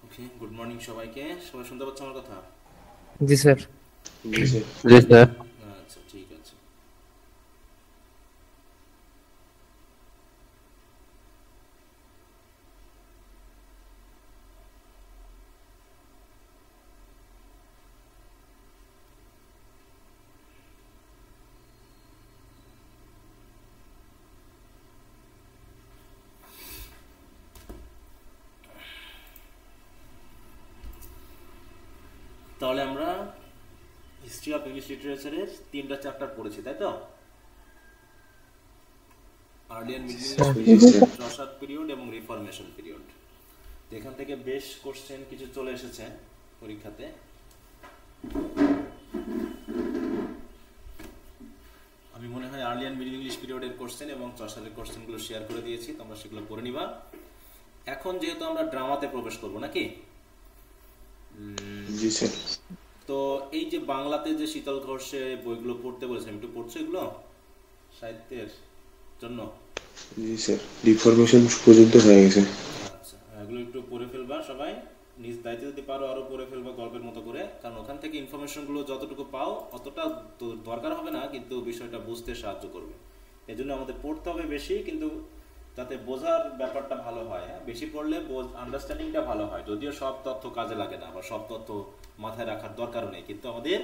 ওকে, good morning সবাইকে। সবাই শুনতে পাচ্ছ আমার কথা? জি স্যার। জি স্যার। জি স্যার। আচ্ছা, ঠিক আছে। তাহলে আমরা হিস্ট্রি অফ ইংলিশ লিটারেচারের 3টা চ্যাপ্টার পড়েছি, তাই তো? আর্লিয়ান মিডল ইংলিশ স্যার। জি পিরিয়ড, স্যার। চসার পিরিয়ড এবং রিফরমেশন পিরিয়ড। এখান থেকে বেশ কোশ্চেন কিছু চলে এসেছে পরীক্ষাতে। আমি মনে হয় আর্লিয়ান মিডল ইংলিশ পিরিয়ডের কোশ্চেন এবং চসারের কোশ্চেনগুলো শেয়ার করে দিয়েছি, তোমরা সেগুলো পড়ে নিবা। এখন যেহেতু আমরা ড্রামাতে প্রবেশ করব নাকি, জি স্যার। তো এই যে বাংলাতে যে শীতল ঘোষে বইগুলো পড়তে বলেছে, আমি একটু পড়ছো এগুলো সাহিত্যের জন্য? জি স্যার, ডিফরমেশন পর্যন্ত হয়ে গেছে। আচ্ছা, এগুলো একটু পড়ে ফেলবা সবাই, নিজ দায়িত্বে যদি পারো আরো পড়ে ফেলবা গল্পের মতো করে, কারণ ওখান থেকে ইনফরমেশনগুলো যতটুকু পাও অতটা তো দরকার হবে না, কিন্তু বিষয়টা বুঝতে সাহায্য করবে। এই জন্য আমাদের পড়তে হবে বেশি, কিন্তু যাতে বোঝার ব্যাপারটা ভালো হয়। হ্যাঁ, বেশি পড়লে আন্ডারস্ট্যান্ডিংটা ভালো হয়, যদিও সব তথ্য কাজে লাগে না বা সব তথ্য মাথায় রাখার দরকারও নেই, কিন্তু আমাদের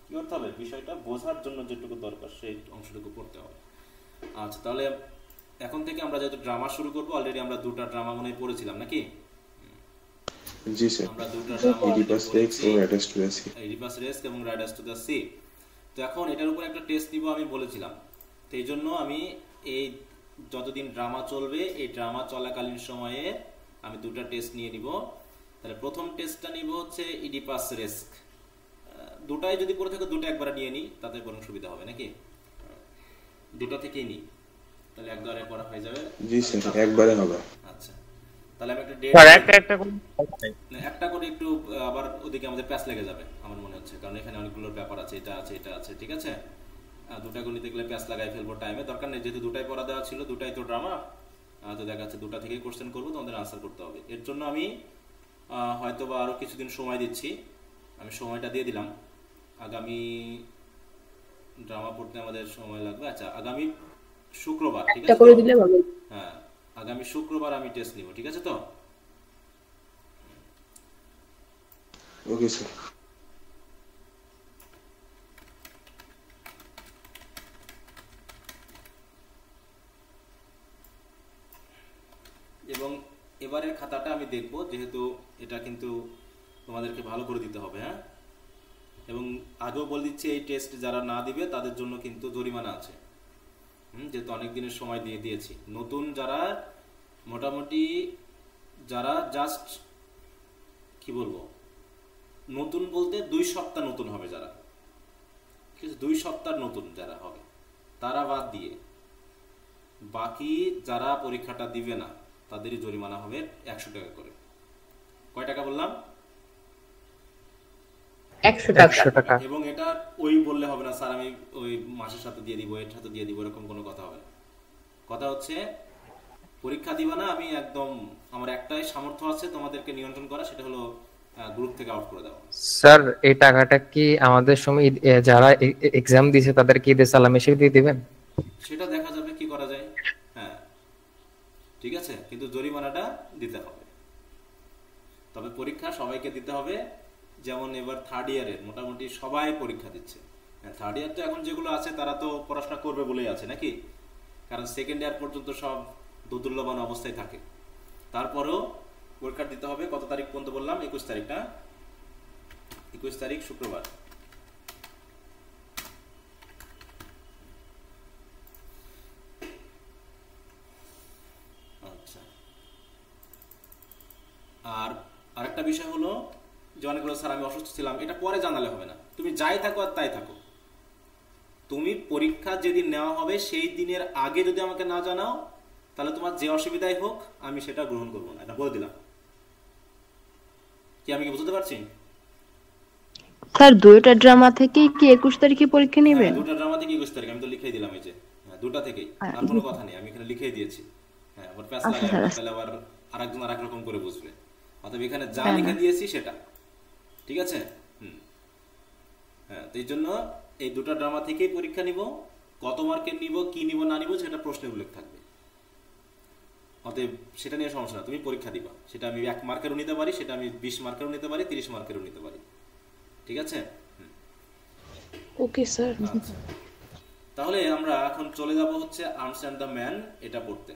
কি করতে হবে, বিষয়টা বোঝার জন্য যেটুকু দরকার সেই অংশটুকু পড়তে হবে। আচ্ছা, তাহলে এখন থেকে আমরা যেহেতু ড্রামা শুরু করবো, অলরেডি আমরা 2টা ড্রামা মনে হয় পড়েছিলাম নাকি? জি স্যার। আমরা 2টা ড্রামা অলরেডি ইডিপাস রেক্স পড়েছি, এবং অ্যাটাস্টুরাসি। ইডিপাস রেস্ক এবং রাইডার্স টু দ্য সি। তো এখন এটার উপর একটা টেস্ট নিব আমি বলেছিলাম, তো এই জন্য আমি এই যতদিন ড্রামা চলবে এই ড্রামা চলাকালীন সময়ে আমি 2টা টেস্ট নিয়ে নিব। তাহলে প্রথম টেস্টটা নিব হচ্ছে ইডিপাস রেস্ক। দুটাই যদি পড়ে থাকে দুটো একবার নিয়ে নিই, তাতে বরং সুবিধা হবে নাকি? দুটো থেকেই নিই, তাহলে একবারে পড়া হয়ে যাবে। জি তাহলে স্যার, চাপ থাকবে একবারে না। হবে। আচ্ছা, তাহলে আমি একটা ডেট স্যার দিয়ে একটা দিই। একটা করে না, একটা করে একটু আবার ওদিকে আমাদের প্যাচ লেগে যাবে আমার মনে হচ্ছে, কারণ এখানে অনেকগুলোর ব্যাপার আছে, এটা আছে এটা আছে, ঠিক আছে? দুটা করে নিতে গেলে প্যাচ লাগাই ফেলবো, টাইমে দরকার নেই, যেহেতু দুটাই পড়া দেওয়া ছিল, দুটাই তো ড্রামা। তো দেখা যাচ্ছে দুটা থেকেই কোশ্চেন করবো, তোমাদের আনসার করতে হবে। এর জন্য আমি হয়তো বা আরও কিছুদিন সময় দিচ্ছি, আমি সময়টা দিয়ে দিলাম। আগামী ড্রামা পড়তে আমাদের সময় লাগবে, আচ্ছা আগামী শুক্রবার, ঠিক একটা আছে তো? করে দিলে ভালো। হ্যাঁ, আগামী শুক্রবার আমি টেস্ট নিব, ঠিক আছে তো? Okay sir. এবং এবারের খাতাটা আমি দেখব, যেহেতু এটা কিন্তু তোমাদেরকে ভালো করে দিতে হবে। হ্যাঁ, এবং আগেও বলে দিচ্ছি, এই টেস্ট যারা না দিবে তাদের জন্য কিন্তু জরিমানা আছে। যেহেতু অনেক দিনের সময় দিয়ে দিয়েছি, নতুন যারা মোটামুটি, যারা জাস্ট কি বলবো, নতুন বলতে 2 সপ্তাহ নতুন হবে যারা, ঠিক আছে, 2 সপ্তাহ নতুন যারা হবে তারা বাদ দিয়ে বাকি যারা পরীক্ষাটা দিবে না তাদেরই জরিমানা হবে 100 টাকা করে। কয় টাকা বললাম? 100 টাকা। 100 টাকা। এবং এটা ওই বললে হবে না, স্যার আমি ওই মাসের সাথে দিয়ে দিব, এর সাথে দিয়ে দিব, এরকম কোনো কথা হবে না। কথা হচ্ছে পরীক্ষা দিবা না, আমি একদম আমার একটাই সামর্থ্য আছে তোমাদেরকে নিয়ন্ত্রণ করা, সেটা হলো গ্রুপ থেকে আউট করে দেওয়া। স্যার এই টাকাটা কি আমাদের সময় যারা এক্সাম দিয়েছে তাদের কি ঈদের সালামি হিসেবে দিয়ে দিবেন? সেটা দেখা যাবে কি করা যায়। হ্যাঁ, ঠিক আছে, কিন্তু জরিমানাটা দিতে হবে। তবে পরীক্ষা সবাইকে দিতে হবে। যেমন এবার থার্ড ইয়ারের মোটামুটি সবাই পরীক্ষা দিচ্ছে। হ্যাঁ, থার্ড ইয়ার তো এখন যেগুলো আছে তারা তো পড়াশোনা করবে বলেই আছে নাকি, কারণ সেকেন্ড ইয়ার পর্যন্ত সব দোদুল্যমান অবস্থায় থাকে। তারপরেও পরীক্ষা দিতে হবে। কত তারিখ পর্যন্ত বললাম? 21 তারিখ না? 21 তারিখ শুক্রবার। আচ্ছা, আর আরেকটা বিষয় হলো যে অনেকগুলো, স্যার আমি অসুস্থ ছিলাম, এটা পরে জানালে হবে না, তুমি যাই থাকো আর তাই থাকো। তুমি পরীক্ষা যেদিন নেওয়া হবে সেই দিনের আগে যদি আমাকে না জানাও, তাহলে তোমার যে অসুবিধাই হোক আমি সেটা গ্রহণ করবো না, এটা বলে দিলাম। কি আমি কি বুঝতে পারছি? স্যার দুইটা ড্রামা থেকে কি 21 তারিখে পরীক্ষা হ্যাঁ, নেবেন? 2টা ড্রামা থেকে 21 তারিখ, আমি তো লিখেই দিলাম এই যে। হ্যাঁ, 2টা থেকেই, আর কোনো কথা নেই, আমি এখানে লিখেই দিয়েছি। হ্যাঁ, আবার প্যাস আচ্ছা লাগাই স্যার, না, আচ্ছা। তাহলে আবার আরেকজন আরেক রকম করে বুঝবে। অতএব এখানে যা হ্যাঁ, লিখে হ্যাঁ। দিয়েছি সেটা, ঠিক আছে? হ্যাঁ, তো এই জন্য এই দুটো ড্রামা থেকেই পরীক্ষা নিব। কত মার্কের নিব, কি নিব না নিব, সেটা প্রশ্নে উল্লেখ থাকবে। অতএব সেটা নিয়ে সমস্যা না, তুমি পরীক্ষা দিবা। সেটা আমি 1 মার্কেরও নিতে পারি, সেটা আমি 20 মার্কেরও নিতে পারি, 30 মার্কেরও নিতে পারি, ঠিক আছে? Okay sir. আচ্ছা, তাহলে আমরা এখন চলে যাব হচ্ছে আর্মস অ্যান্ড দ্য ম্যান এটা পড়তে।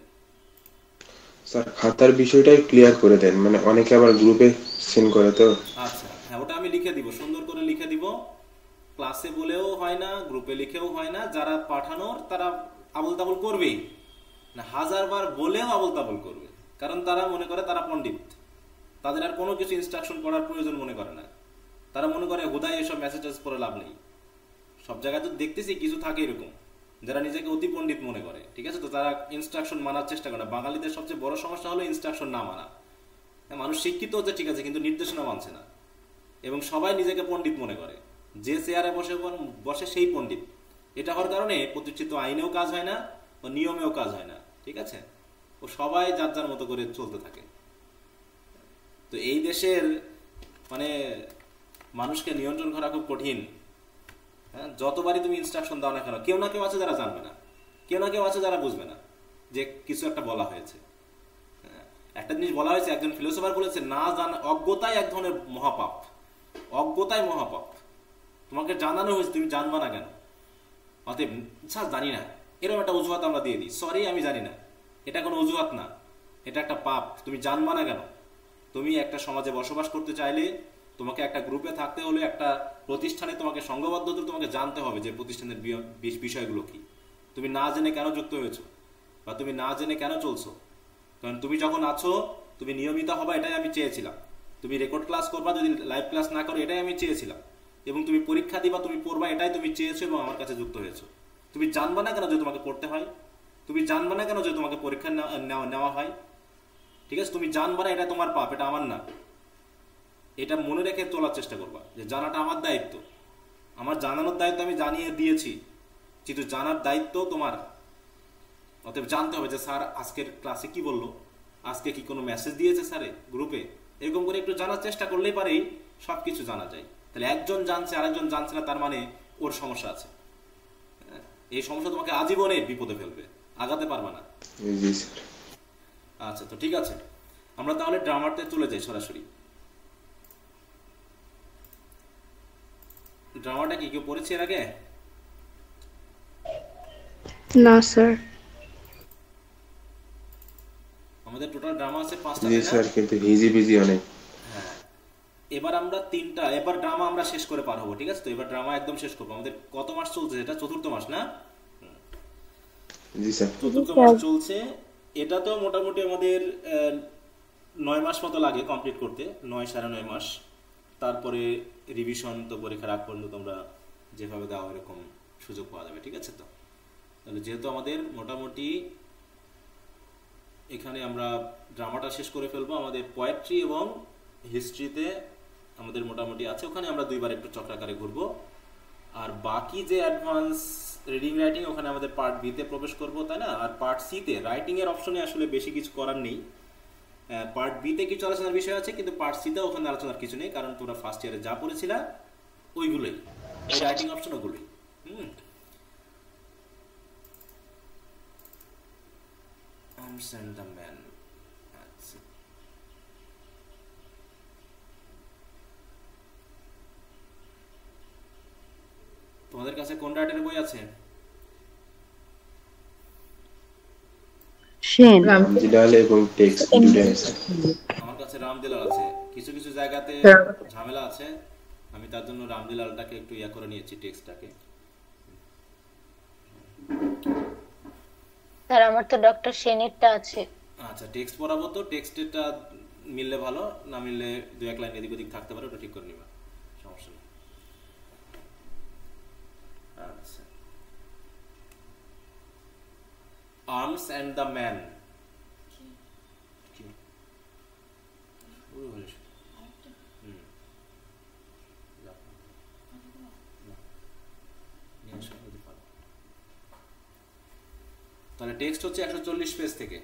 স্যার খাতার বিষয়টাই ক্লিয়ার করে দেন, মানে অনেকে আবার গ্রুপে সেন্ড করে তো। আচ্ছা, হ্যাঁ, ওটা আমি লিখে দিব, সুন্দর করে লিখে দিব। ক্লাসে বলেও হয় না, গ্রুপে লিখেও হয় না। যারা পাঠানোর তারা আবল তাবল করবেই না, 1000 বার বলেও আবল তাবল করবে, কারণ তারা মনে করে তারা পণ্ডিত। তাদের আর কোনো কিছু ইনস্ট্রাকশন পড়ার প্রয়োজন মনে করে না। তারা মনে করে হুদাই এসব মেসেজেস পড়ে লাভ নেই। সব জায়গায় তো দেখতেছি কিছু থাকে এরকম, যারা নিজেকে অতি পণ্ডিত মনে করে, ঠিক আছে? তো তারা ইনস্ট্রাকশন মানার চেষ্টা করে না। বাঙালিদের সবচেয়ে বড় সমস্যা হলো ইনস্ট্রাকশন না মানা। মানুষ শিক্ষিত হচ্ছে ঠিক আছে, কিন্তু নির্দেশনা মানছে না। এবং সবাই নিজেকে পণ্ডিত মনে করে, যে চেয়ারে বসে বসে সেই পণ্ডিত। এটা হওয়ার কারণে প্রতিষ্ঠিত আইনেও কাজ হয় না, ও নিয়মেও কাজ হয় না, ঠিক আছে? ও সবাই যার যার মতো করে চলতে থাকে। তো এই দেশের মানে মানুষকে নিয়ন্ত্রণ করা খুব কঠিন। হ্যাঁ, যতবারই তুমি ইনস্ট্রাকশন দাও না কেন, কেউ না কেউ আছে যারা জানবে না, কেউ না কেউ আছে যারা বুঝবে না যে কিছু একটা বলা হয়েছে। একটা জিনিস বলা হয়েছে, একজন ফিলোসফার বলেছে, না জানা অজ্ঞতাই এক ধরনের মহাপাপ। অজ্ঞতাই মহাপাপ। তোমাকে জানানো হয়েছে, তুমি জানবা না কেন? অতএব স্যার জানি না, এরকম একটা অজুহাত আমরা দিয়ে দিই, সরি আমি জানি না। এটা কোনো অজুহাত না, এটা একটা পাপ। তুমি জানবা না কেন? তুমি একটা সমাজে বসবাস করতে চাইলে, তোমাকে একটা গ্রুপে থাকতে হলে, একটা প্রতিষ্ঠানে তোমাকে সংঘবদ্ধ হতে, তোমাকে জানতে হবে যে প্রতিষ্ঠানের বিষয়গুলো কি। তুমি না জেনে কেন যুক্ত হয়েছো, বা তুমি না জেনে কেন চলছো? কারণ তুমি যখন আছো, তুমি নিয়মিত হবা, এটাই আমি চেয়েছিলাম। তুমি রেকর্ড ক্লাস করবা, যদি লাইভ ক্লাস না করো, এটাই আমি চেয়েছিলাম। এবং তুমি পরীক্ষা দিবা, তুমি পড়বা, এটাই তুমি চেয়েছো এবং আমার কাছে যুক্ত হয়েছো। তুমি জানবা না কেন যে তোমাকে পড়তে হয়? তুমি জানবা না কেন যে তোমাকে পরীক্ষা নেওয়া হয়? ঠিক আছে, তুমি জানবা না, এটা তোমার পাপ, এটা আমার না। এটা মনে রেখে চলার চেষ্টা করবা যে জানাটা আমার দায়িত্ব, আমার জানানোর দায়িত্ব আমি জানিয়ে দিয়েছি, কিন্তু জানার দায়িত্ব তোমার। অতএব জানতে হবে যে স্যার আজকের ক্লাসে কি বললো, আজকে কি কোনো মেসেজ দিয়েছে স্যারে গ্রুপে, এরকম করে একটু জানার চেষ্টা করলেই পারেই সব কিছু জানা যায়। তাহলে একজন জানছে আরেকজন জানছে না, তার মানে ওর সমস্যা আছে। এই সমস্যা তোমাকে আজীবনে বিপদে ফেলবে, আগাতে পারবা না। জি স্যার। আচ্ছা, তো ঠিক আছে, আমরা তাহলে ড্রামাতে চলে যাই সরাসরি। ড্রামাটা কি কেউ পড়েছে এর আগে? না স্যার। আমাদের টোটাল ড্রামা আছে 5টা, জি তাই না? স্যার, কিন্তু হিজি বিজি অনেক। হ্যাঁ, এবার আমরা 3টা, এবার ড্রামা আমরা শেষ করে পার হবো, ঠিক আছে? তো এবার ড্রামা একদম শেষ করবো। আমাদের কত মাস চলছে এটা? 4র্থ মাস না? জি স্যার। 4র্থ মাস চলছে। এটাতেও মোটামুটি আমাদের 9 মাস মতো লাগে কমপ্লিট করতে, 9-9.5 মাস। তারপরে রিভিশন তো পরীক্ষার আগ পর্যন্ত তোমরা যেভাবে দাও এরকম সুযোগ পাওয়া যাবে, ঠিক আছে? তো তাহলে যেহেতু আমাদের মোটামুটি এখানে আমরা ড্রামাটা শেষ করে ফেলবো, আমাদের পোয়েট্রি এবং হিস্ট্রিতে আমাদের মোটামুটি আছে, ওখানে আমরা 2বার একটু চক্রাকারে ঘুরবো। আর বাকি যে অ্যাডভান্স রিডিং রাইটিং, ওখানে আমাদের পার্ট বিতে প্রবেশ করব, তাই না? আর পার্ট সিতে রাইটিং এর অপশনে আসলে বেশি কিছু করার নেই। পার্ট বিতে কিছু আলোচনার বিষয় আছে, কিন্তু পার্ট সিতে ওখানে আলোচনার কিছু নেই, কারণ তোমরা ফার্স্ট ইয়ারে যা পড়েছিলা ওইগুলোই, ওই রাইটিং অপশন ওগুলোই। Arms and the man. আচ্ছা, তোমাদের কাছে কোন রাইটারের বই আছে? সেন। রামজিলাল এবং টেক্সট দুটাই আছে। আমার কাছে রামদিলাল আছে। কিছু কিছু জায়গাতে ঝামেলা আছে, আমি তার জন্য রামদিলালটাকে একটু ইয়া করে নিয়েছি, টেক্সটটাকে। স্যার আমার তো ডক্টর সেনেরটা আছে। আচ্ছা, টেক্সট পড়াবো তো, টেক্সটেরটা মিললে ভালো, না মিললে 2-1 লাইন এদিক ওদিক থাকতে পারে, ওটা ঠিক করে নিবা, সমস্যা নেই। আচ্ছা, আর্মস অ্যান্ড দ্য ম্যান। তাহলে টেক্সট হচ্ছে 140 পেজ থেকে।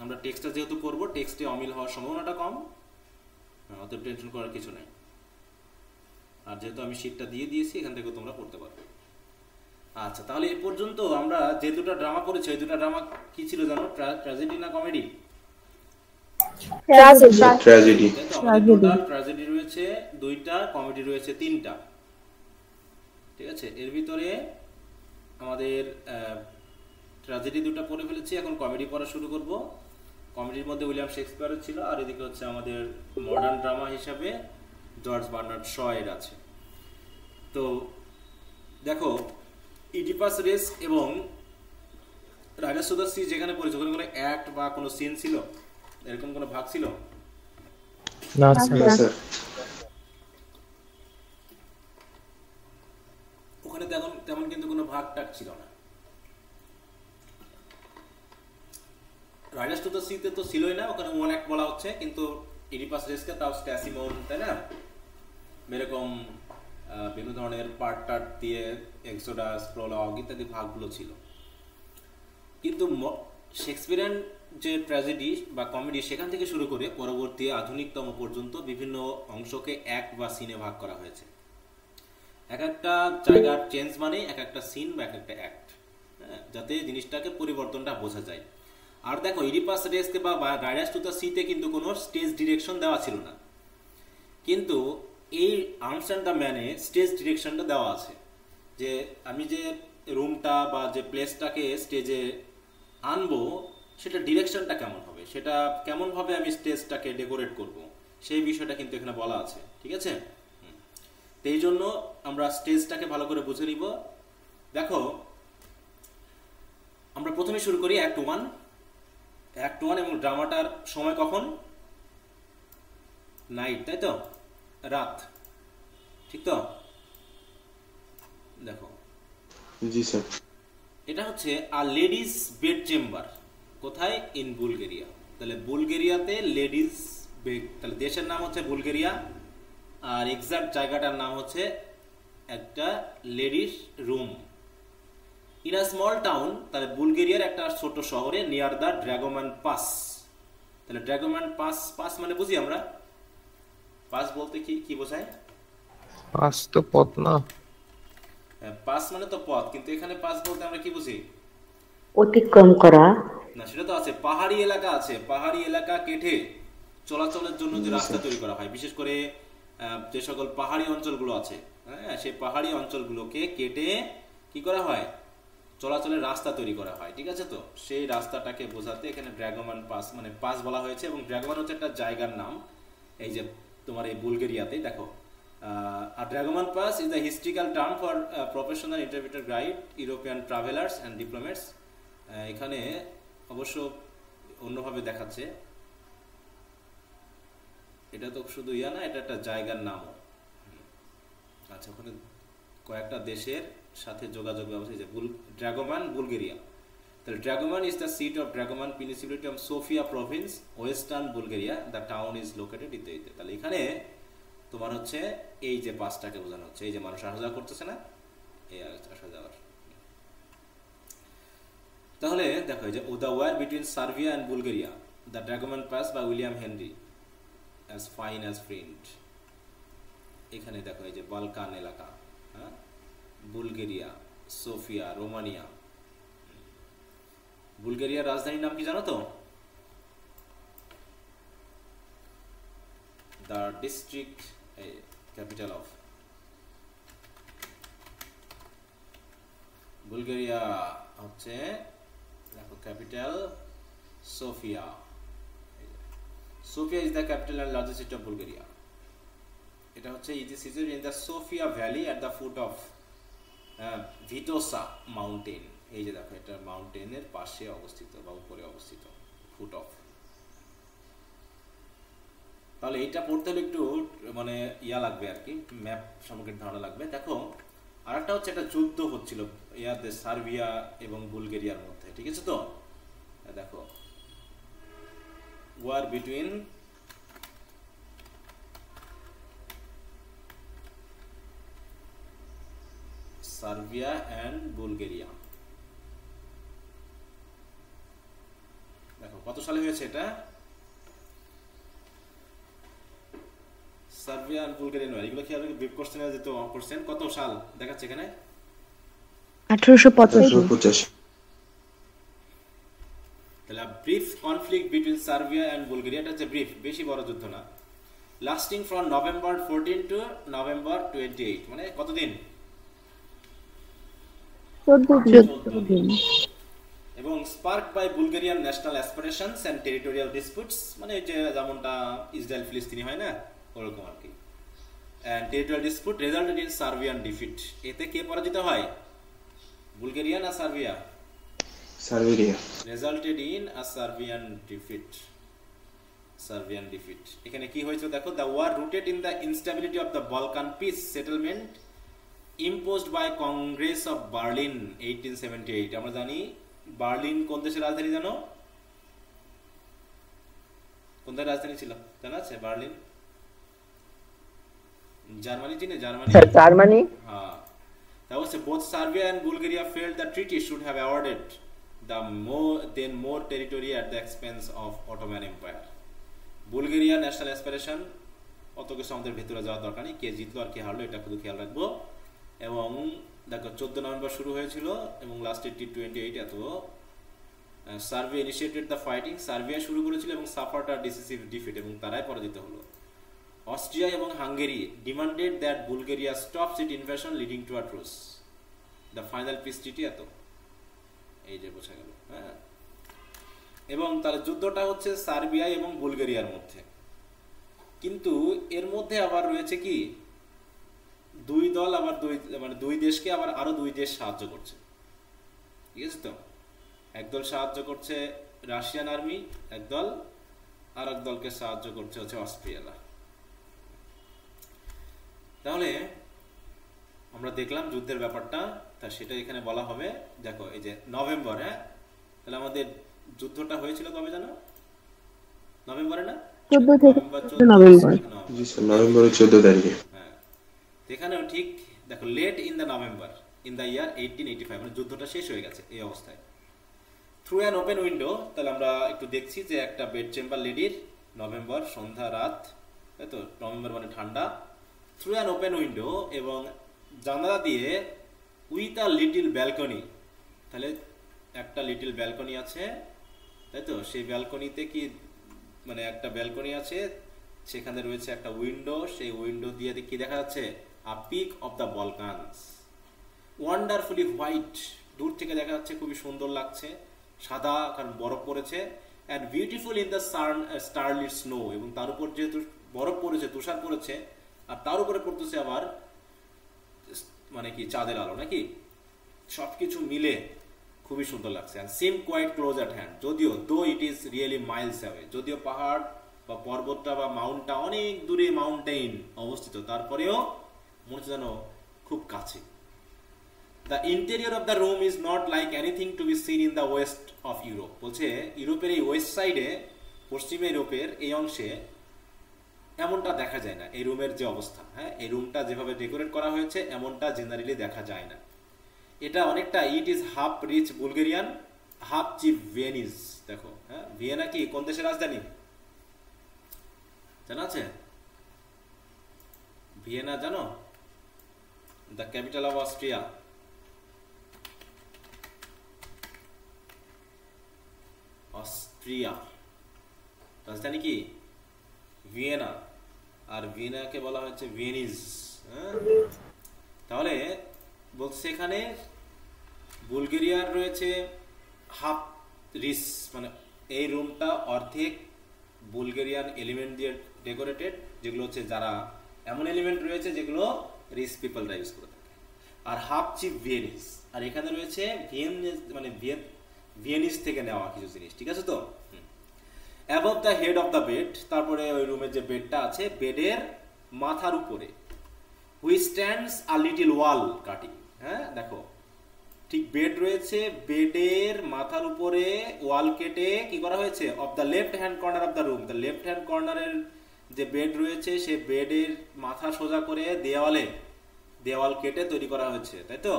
আমরা টেক্সটটা যেহেতু করবো, টেক্সটে অমিল হওয়ার সম্ভাবনাটা কম, অত টেনশন করার কিছু নাই। আর যেহেতু আমি শীটটা দিয়ে দিয়েছি, এখান থেকে তোমরা পড়তে পারবে। আচ্ছা, তাহলে এ পর্যন্ত আমরা যে দুটো ড্রামা করেছি, ওই দুটো ড্রামা কি ছিল জানো? ট্র্যাজেডি না কমেডি? ট্র্যাজেডি। আমাদের টোটাল ট্র্যাজেডি রয়েছে 2টা, কমেডি রয়েছে 3টা। ঠিক আছে, এর ভিতরে আমাদের ট্র্যাজেডি 2টা পড়ে ফেলেছি, এখন কমেডি পড়া শুরু করব। কমেডির মধ্যে উইলিয়াম শেক্সপিয়ারের ছিল, আর এদিকে হচ্ছে আমাদের মডার্ন ড্রামা হিসাবে জর্জ বার্নার্ড শ এর আছে। তো দেখো, ইডিপাস রেস এবং রাইডার্স টু দ্য সি যেখানে পড়েছে, ওখানে কোনো অ্যাক্ট বা কোনো সিন ছিল, এরকম কোনো ভাগ ছিল? না না স্যার। স্যার। ওখানে তেমন কিন্তু কোনো ভাগ টাক ছিল না। রাইডার্স টু দ্য সিতে তো ছিলই না, ওখানে ওয়ান অ্যাক্ট বলা হচ্ছে, কিন্তু ইডিপাস রেসকে তাও স্ট্যাসিমন, তাই না, এরকম বিভিন্ন ধরনের পার্ট টার্ট দিয়ে এক্সোডাস, প্রলগ ইত্যাদি ভাগগুলো ছিল। কিন্তু শেক্সপিয়ারিয়ান যে ট্র্যাজেডি বা কমেডি, সেখান থেকে শুরু করে পরবর্তী আধুনিকতম পর্যন্ত বিভিন্ন অংশকে অ্যাক্ট বা সিনে ভাগ করা হয়েছে। এক একটা জায়গার চেঞ্জ মানে এক একটা সিন বা এক একটা অ্যাক্ট, হ্যাঁ, যাতে জিনিসটাকে পরিবর্তনটা বোঝা যায়। আর দেখো, ইডিপাস রেসকে বা রাইডার্স টু দ্য সিতে কিন্তু কোনো স্টেজ ডিরেকশন দেওয়া ছিল না, কিন্তু এই আর্মস অ্যান্ড দ্য ম্যানে স্টেজ ডিরেকশনটা দেওয়া আছে, যে আমি যে রুমটা বা যে প্লেসটাকে স্টেজে আনবো, সেটা ডিরেকশনটা কেমন হবে, সেটা কেমনভাবে আমি স্টেজটাকে ডেকোরেট করব, সেই বিষয়টা কিন্তু এখানে বলা আছে। ঠিক আছে, তো এই জন্য আমরা স্টেজটাকে ভালো করে বুঝে নিব। দেখো, আমরা প্রথমে শুরু করি অ্যাক্ট 1। অ্যাক্ট 1 এবং ড্রামাটার সময় কখন? নাইট, তাই তো, রাত, ঠিক তো? দেখো, জি স্যার। এটা হচ্ছে আ লেডিস বেড চেম্বার। কোথায়? In Bulgaria. তাহলে বুলগেরিয়াতে লেডিস বেড, তাহলে দেশের নাম হচ্ছে বুলগেরিয়া, আর এক্সাক্ট জায়গাটার নাম হচ্ছে একটা ladies room. In a small town, তাহলে বুলগেরিয়ার একটা ছোট শহরে, নিয়ার দ্য ড্রাগোম্যান পাস। তাহলে ড্রাগোম্যান পাস, পাস মানে বুঝি আমরা, পাস বলতে কি কি বোঝায়? পাস তো পথ না। পাস মানে তো পথ, কিন্তু এখানে পাস বলতে আমরা কি বুঝি? অতিক্রম করা। না, সেটা তো আছে, পাহাড়ি এলাকা আছে, পাহাড়ি এলাকা কেটে চলাচলের জন্য যে রাস্তা তৈরি করা হয়, বিশেষ করে যে সকল পাহাড়ি অঞ্চলগুলো আছে, হ্যাঁ, সেই পাহাড়ি অঞ্চলগুলোকে কেটে কি করা হয়? চলাচলের রাস্তা তৈরি করা হয়। ঠিক আছে, তো সেই রাস্তাটাকে বোঝাতে এখানে ড্রাগোম্যান পাস মানে পাস বলা হয়েছে, এবং ড্রাগোম্যান হচ্ছে একটা জায়গার নাম। এই যে তোমার এই বুলগেরিয়াতে দেখো, a dragoman pass is a historical term for professional interpreter guide European travelers and diplomats. এখানে অবশ্য অন্যভাবে দেখাচ্ছে, এটা তো শুধু ইয়া না, এটা একটা জায়গার নামও। আচ্ছা, ওখানে কয়েকটা দেশের সাথে যোগাযোগ ব্যবস্থা, যে ড্রাগোম্যান বুলগেরিয়া। তাহলে Dragoman is the seat of Dragoman municipality of Sofia province, western Bulgaria. The town is located ইত্যাদি। তাহলে এখানে তোমার হচ্ছে এই যে পাসটাকে বোঝানো হচ্ছে, এই যে মানুষ আসা যাওয়া করতেছে না, এই আসা যাওয়ার। তাহলে দেখো, এই যে the war between Serbia and Bulgaria, the Dragoman pass by William Henry, as fine as print. এখানে দেখো, এই যে বালকান এলাকা, হ্যাঁ, বুলগেরিয়া, সোফিয়া, রোমানিয়া। বুলগেরিয়ার রাজধানীর নাম কি জানো তো? The district capital of Bulgaria হচ্ছে, দেখো, capital Sofia. Sofia is the capital and largest city of Bulgaria. এটা হচ্ছে it is situated in the Sofia valley at the foot of Vitosha mountain. এই যে দেখো, এটা মাউন্টেনের পাশে অবস্থিত বা উপরে অবস্থিত, ফুট অফ। তাহলে এইটা পড়তে হলে একটু মানে ইয়া লাগবে আর কি, ম্যাপ সম্পর্কে ধারণা লাগবে। দেখো, আর একটা হচ্ছে, একটা যুদ্ধ হচ্ছিল ইয়াতে সার্বিয়া এবং বুলগেরিয়ার মধ্যে। ঠিক আছে, তো দেখো, war between Serbia and Bulgaria. দেখো কত সালে হয়েছে এটা? সার্বিয়া এন্ড বুলগেরিয়ান ওয়ার, এগুলো কি হবে ব্রিফ কোশ্চেনে যেত কোশ্চেন কত সাল দেখাচ্ছে এখানে 1885 1885। তাহলে brief conflict between Serbia and Bulgaria, এটা হচ্ছে ব্রিফ, বেশি বড় যুদ্ধ না, lasting from November 14 to November 28, মানে কতদিন 14 দিন। এবং spark by Bulgarian national aspirations and territorial disputes, মানে যে যেমনটা ইসরায়েল ফিলিস্তিনি হয় না ওরকম আর কি, and territorial dispute resulted in Serbian defeat. এতে কে পরাজিত হয়, বুলগেরিয়া না Serbia? Serbia. Resulted in a Serbian defeat, Serbian defeat. এখানে কি হয়েছে দেখো, the war rooted in the instability of the Balkan peace settlement imposed by Congress of Berlin 1878। আমরা জানি বার্লিন কোন দেশের রাজধানী জানো, কোন দেশের রাজধানী ছিল জানা আছে? বার্লিন জার্মানি, চিনে? Germany, Germany. হ্যাঁ। That was both Serbia and Bulgaria felt the treaty should have awarded the more territory at the expense of Ottoman Empire. Bulgaria national aspiration, অত কিছু আমাদের ভেতরে যাওয়ার দরকার নেই, কে জিতলো আর কে হারলো এটা শুধু খেয়াল রাখবো। এবং দেখো 14 নভেম্বর শুরু হয়েছিল এবং লাস্টে T28 এত। Serbia initiated the fighting, Serbia শুরু করেছিল এবং সাফার্ড আ ডিসিসিভ ডিফিট, এবং তারাই পরাজিত হলো। অস্ট্রিয়া এবং Hungary demanded that Bulgaria stops it invasion leading to a truce, the final piece ট্রিটি এত, এই যে বোঝা গেল। হ্যাঁ, এবং তার যুদ্ধটা হচ্ছে সার্বিয়া এবং বুলগেরিয়ার মধ্যে, কিন্তু এর মধ্যে আবার রয়েছে কি দুই দল, আবার দুই দেশকে আবার আরো দুই দেশ সাহায্য করছে, ঠিক আছে তো? একদল সাহায্য করছে রাশিয়ান আর্মি, একদল, আর এক দলকে সাহায্য করছে হচ্ছে অস্ট্রিয়ারা। তাহলে আমরা দেখলাম যুদ্ধের ব্যাপারটা, তা সেটা এখানে বলা হবে। দেখো এই যে নভেম্বর, হ্যাঁ, তাহলে আমাদের যুদ্ধটা হয়েছিল কবে জানো? নভেম্বরে না? নভেম্বরের 14 তারিখে। হ্যাঁ, এখানেও ঠিক দেখো, late in the November in the year 1885, মানে যুদ্ধটা শেষ হয়ে গেছে এই অবস্থায়। থ্রু অ্যান ওপেন উইন্ডো, তাহলে আমরা একটু দেখছি যে একটা বেড চেম্বার লেডির, নভেম্বর সন্ধ্যা রাত, তাই তো? নভেম্বর মানে ঠান্ডা। থ্রু অ্যান ওপেন উইন্ডো, এবং জানালা দিয়ে, উইথ আ লিটিল ব্যালকনি, তাহলে একটা লিটিল ব্যালকনি আছে, তাই তো? সেই ব্যালকনিতে কি, মানে একটা ব্যালকনি আছে, সেখানে রয়েছে একটা উইন্ডো, সেই উইন্ডো দিয়ে কি দেখা যাচ্ছে? A peak of the Balkans, wonderfully white, দূর থেকে দেখা যাচ্ছে, খুবই সুন্দর লাগছে, সাদা, কারণ বরফ পড়েছে। And beautiful in the starlit snow, এবং তার উপর যেহেতু বরফ পড়েছে, তুষার পড়েছে, আর তার উপরে পড়তেছে আবার মানে কি চাঁদের আলো, নাকি? সবকিছু মিলে খুবই সুন্দর লাগছে। And seem quite close at hand, যদিও though it is really miles away, যদিও পাহাড় বা পর্বতটা বা মাউন্টটা অনেক দূরে মাউন্টেইন অবস্থিত, তারপরেও মনে হচ্ছে যেন খুব কাছে। The interior of the room is not like anything to be seen in the West of Europe, বলছে ইউরোপের এই ওয়েস্ট সাইডে, পশ্চিমে ইউরোপের এই অংশে এমনটা দেখা যায় না। এই রুমের যে অবস্থা, হ্যাঁ, এই রুমটা যেভাবে ডেকোরেট করা হয়েছে এমনটা জেনারেলি দেখা যায় না। এটা অনেকটা, it is half rich Bulgarian, half cheap Viennese. দেখো, হ্যাঁ, ভিয়েনা কি কোন দেশের রাজধানী জানা আছে? ভিয়েনা জানো? The capital of Austria. Austria রাজধানী কি? ভিয়েনা, আর ভিয়েনাকে বলা হচ্ছে ভিয়েনিজ। হ্যাঁ, তাহলে বলছে এখানে বুলগেরিয়ার রয়েছে হাফ রিচ, মানে এই রুমটা অর্ধেক বুলগেরিয়ান এলিমেন্ট দিয়ে ডেকোরেটেড, যেগুলো হচ্ছে যারা এমন এলিমেন্ট রয়েছে যেগুলো রিচ পিপলরা ইউজ করে থাকে, আর হাফ চিপ ভিয়েনিজ, আর এখানে রয়েছে মানে ভিয়েনিজ থেকে নেওয়া কিছু জিনিস, ঠিক আছে তো? Above the head of the bed, তারপরে ওই রুমের যে বেডটা আছে, বেডের মাথার উপরে, which stands a little wall cutting. হ্যাঁ, দেখো ঠিক বেড রয়েছে, বেডের মাথার উপরে ওয়াল কেটে কি করা হয়েছে? Of the left hand corner of the room, the left hand কর্নারের যে বেড রয়েছে, সে বেডের মাথা সোজা করে দেওয়াল কেটে তৈরি করা হয়েছে, তাই তো?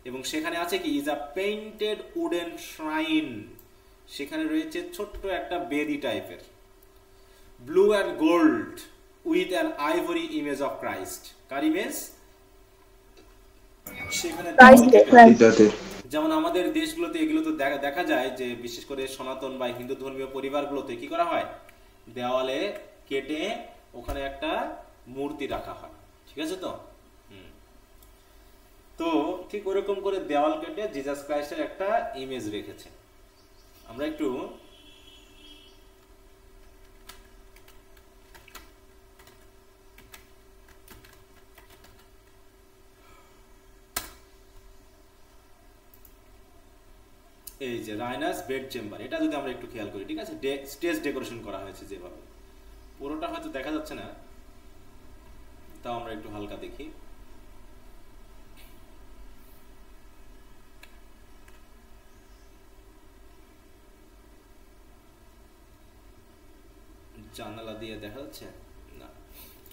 এবং সেখানে আছে কি? Is a painted wooden shrine, সেখানে রয়েছে ছোট্ট একটা বেদি টাইপের, blue and gold with an ivory image of Christ. Car image? সেখানে যাতে যেমন আমাদের দেশগুলোতে এগুলো তো দেখা যায় যে বিশেষ করে সনাতন বা হিন্দু ধর্মীয় পরিবারগুলোতে কি করা হয়, দেওয়ালে কেটে ওখানে একটা মূর্তি রাখা হয়, ঠিক আছে তো? তো ঠিক ওরকম করে দেওয়াল কেটে জিসাস ক্রাইস্টের একটা ইমেজ রেখেছে। আমরা একটু এই যে রাইনাস বেড চেম্বার, এটা যদি আমরা একটু খেয়াল করি, ঠিক আছে, স্টেজ ডেকোরেশন করা হয়েছে যেভাবে, পুরোটা হয়তো দেখা যাচ্ছে না, তাও আমরা একটু হালকা দেখি। জানালা দিয়ে দেখা যাচ্ছে না?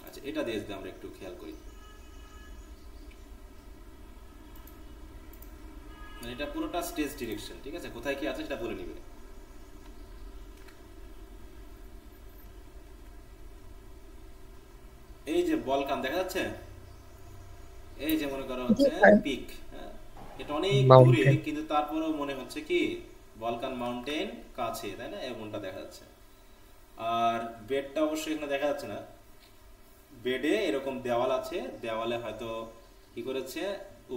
আচ্ছা, এটা দিয়ে যদি আমরা একটু খেয়াল করি, মানে এটা পুরোটা স্টেজ ডিরেকশন, ঠিক আছে, কোথায় কি আছে সেটা বলে নিবে। এই যে বলকান দেখা যাচ্ছে, এই যে মনে করা হচ্ছে পিক, হ্যাঁ, এটা অনেক দূরে কিন্তু তারপরেও মনে হচ্ছে কি বলকান মাউন্টেন কাছে, তাই না? এমনটা দেখা যাচ্ছে। আর বেডটা অবশ্যই এখানে দেখা যাচ্ছে না, বেডে এরকম দেওয়াল আছে, দেওয়ালে হয়তো কি করেছে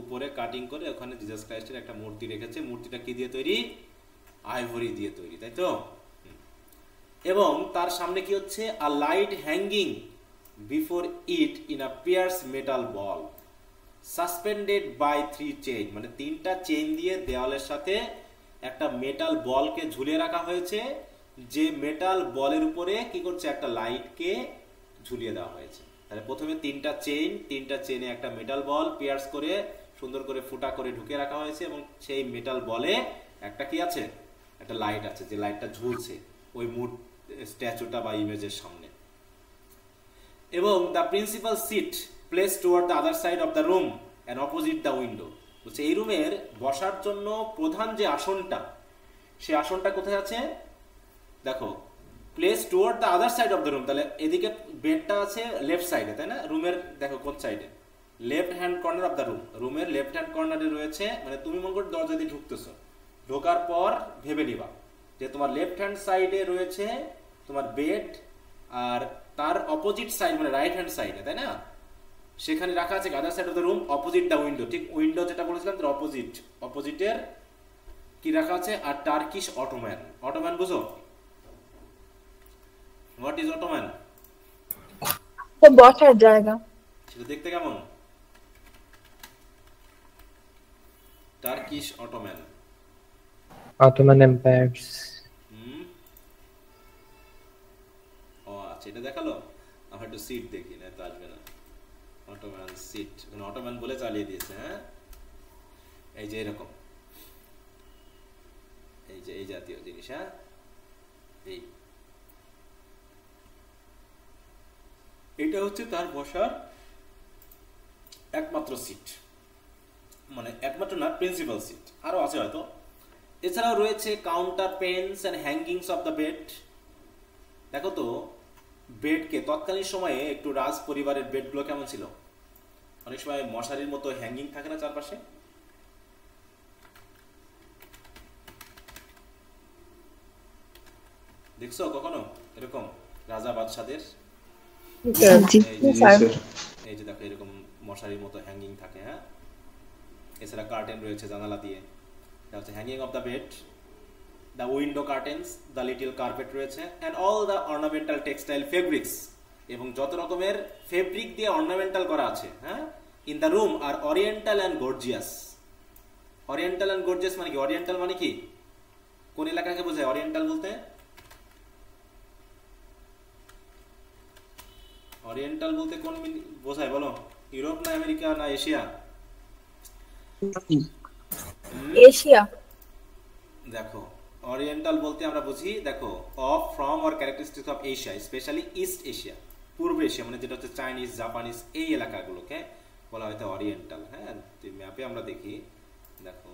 উপরে কাটিং করে ওখানে জিসাস ক্রাইস্টের একটা মূর্তি রেখেছে। মূর্তিটা কি দিয়ে তৈরি? আইভরি দিয়ে তৈরি, তাই তো? এবং তার সামনে কি হচ্ছে? A light hanging before it in a pierced metal ball suspended by 3 chain, মানে 3টা চেইন দিয়ে দেওয়ালের সাথে একটা মেটাল বলকে ঝুলিয়ে রাখা হয়েছে, যে মেটাল বলের উপরে কি করছে? একটা লাইটকে ঝুলিয়ে দেওয়া হয়েছে। তাহলে প্রথমে 3টা চেইনে একটা মেটাল বল পিয়ার্স করে সুন্দর করে ফুটা করে ঢুকে রাখা হয়েছে, এবং সেই মেটাল বলে একটা কি আছে? একটা লাইট আছে, যে লাইটটা ঝুলছে ওই স্ট্যাচুটা বা ইমেজের সামনে। এবং the principal seat place toward the other side of the room and opposite the window. বলছে এই রুমের বসার জন্য প্রধান যে আসনটা, সেই আসনটা কোথায় আছে? দেখো, place toward the other side of the room, তাহলে এদিকে বেডটা আছে লেফট সাইডে, তাই না? রুমের দেখো কোন সাইডে? Left hand corner of the room. রুমের লেফট হ্যান্ড কর্নারে রয়েছে, মানে তুমি মনে করো দরজা দিয়ে ঢুকতেছো, ঢোকার পর ভেবে নিবা যে তোমার লেফট হ্যান্ড সাইডে রয়েছে তোমার বেড, আর তার অপোজিট সাইড মানে রাইট হ্যান্ড সাইডে, তাই না, সেখানে রাখা আছে other side of the room opposite the window. ঠিক উইন্ডো যেটা বলেছিলাম তার অপোজিটের কি রাখা আছে? আর টার্কিশ অটোম্যান। অটোম্যান বুঝো? What is ottoman? বসার জায়গা। সেটা দেখতে কেমন? Turkish ottoman, Ottoman empires. ও আচ্ছা, এটা দেখালো। আমরা একটু সিট দেখি, না তো আসবে না। অটোম্যান সিট, অটোম্যান বলে চালিয়ে দিয়েছে। হ্যাঁ, এই যে এরকম, এই যে এই জাতীয় জিনিস। হ্যাঁ, এটা হচ্ছে তার বসার একমাত্র সিট, মানে একমাত্র না, প্রিন্সিপাল সিট। আরো আছে হয়তো। এছাড়াও রয়েছে counterpanes and hangings of the bed. দেখো তো বেডকে তৎকালীন সময়ে একটু রাজ পরিবারের বেডগুলো কেমন ছিল? অনেক সময় মশারির মতো হ্যাঙ্গিং থাকে না চারপাশে? দেখছো কখনো এরকম রাজা বাদশাদের? এই যে দেখো এরকম মশারির মতো হ্যাঙ্গিং থাকে। হ্যাঁ, এছাড়া কার্টেন রয়েছে জানালা দিয়ে, এটা হচ্ছে hanging of the bed. The window curtains, the little carpet রয়েছে, and all the ornamental textile fabrics, এবং যত রকমের ফেব্রিক দিয়ে অর্নামেন্টাল করা আছে, হ্যাঁ, in the room are oriental and gorgeous. Oriental and gorgeous মানে কি? অরিয়েন্টাল মানে কি? কোন এলাকাকে বোঝায় অরিয়েন্টাল বলতে? অরিয়েন্টাল বলতে কোন বোঝায় বলো? ইউরোপ না আমেরিকা না এশিয়া? এশিয়া। দেখো, অরিয়েন্টাল বলতে আমরা বুঝি, দেখো, of, from or characteristics of Asia, specially east Asia, Purba Asia, মানে যেটা হচ্ছে চাইনিজ, জাপানিজ, এই এলাকাগুলোকে বলা হয়তো অরিয়েন্টাল। হ্যাঁ, ম্যাপে আমরা দেখি, দেখো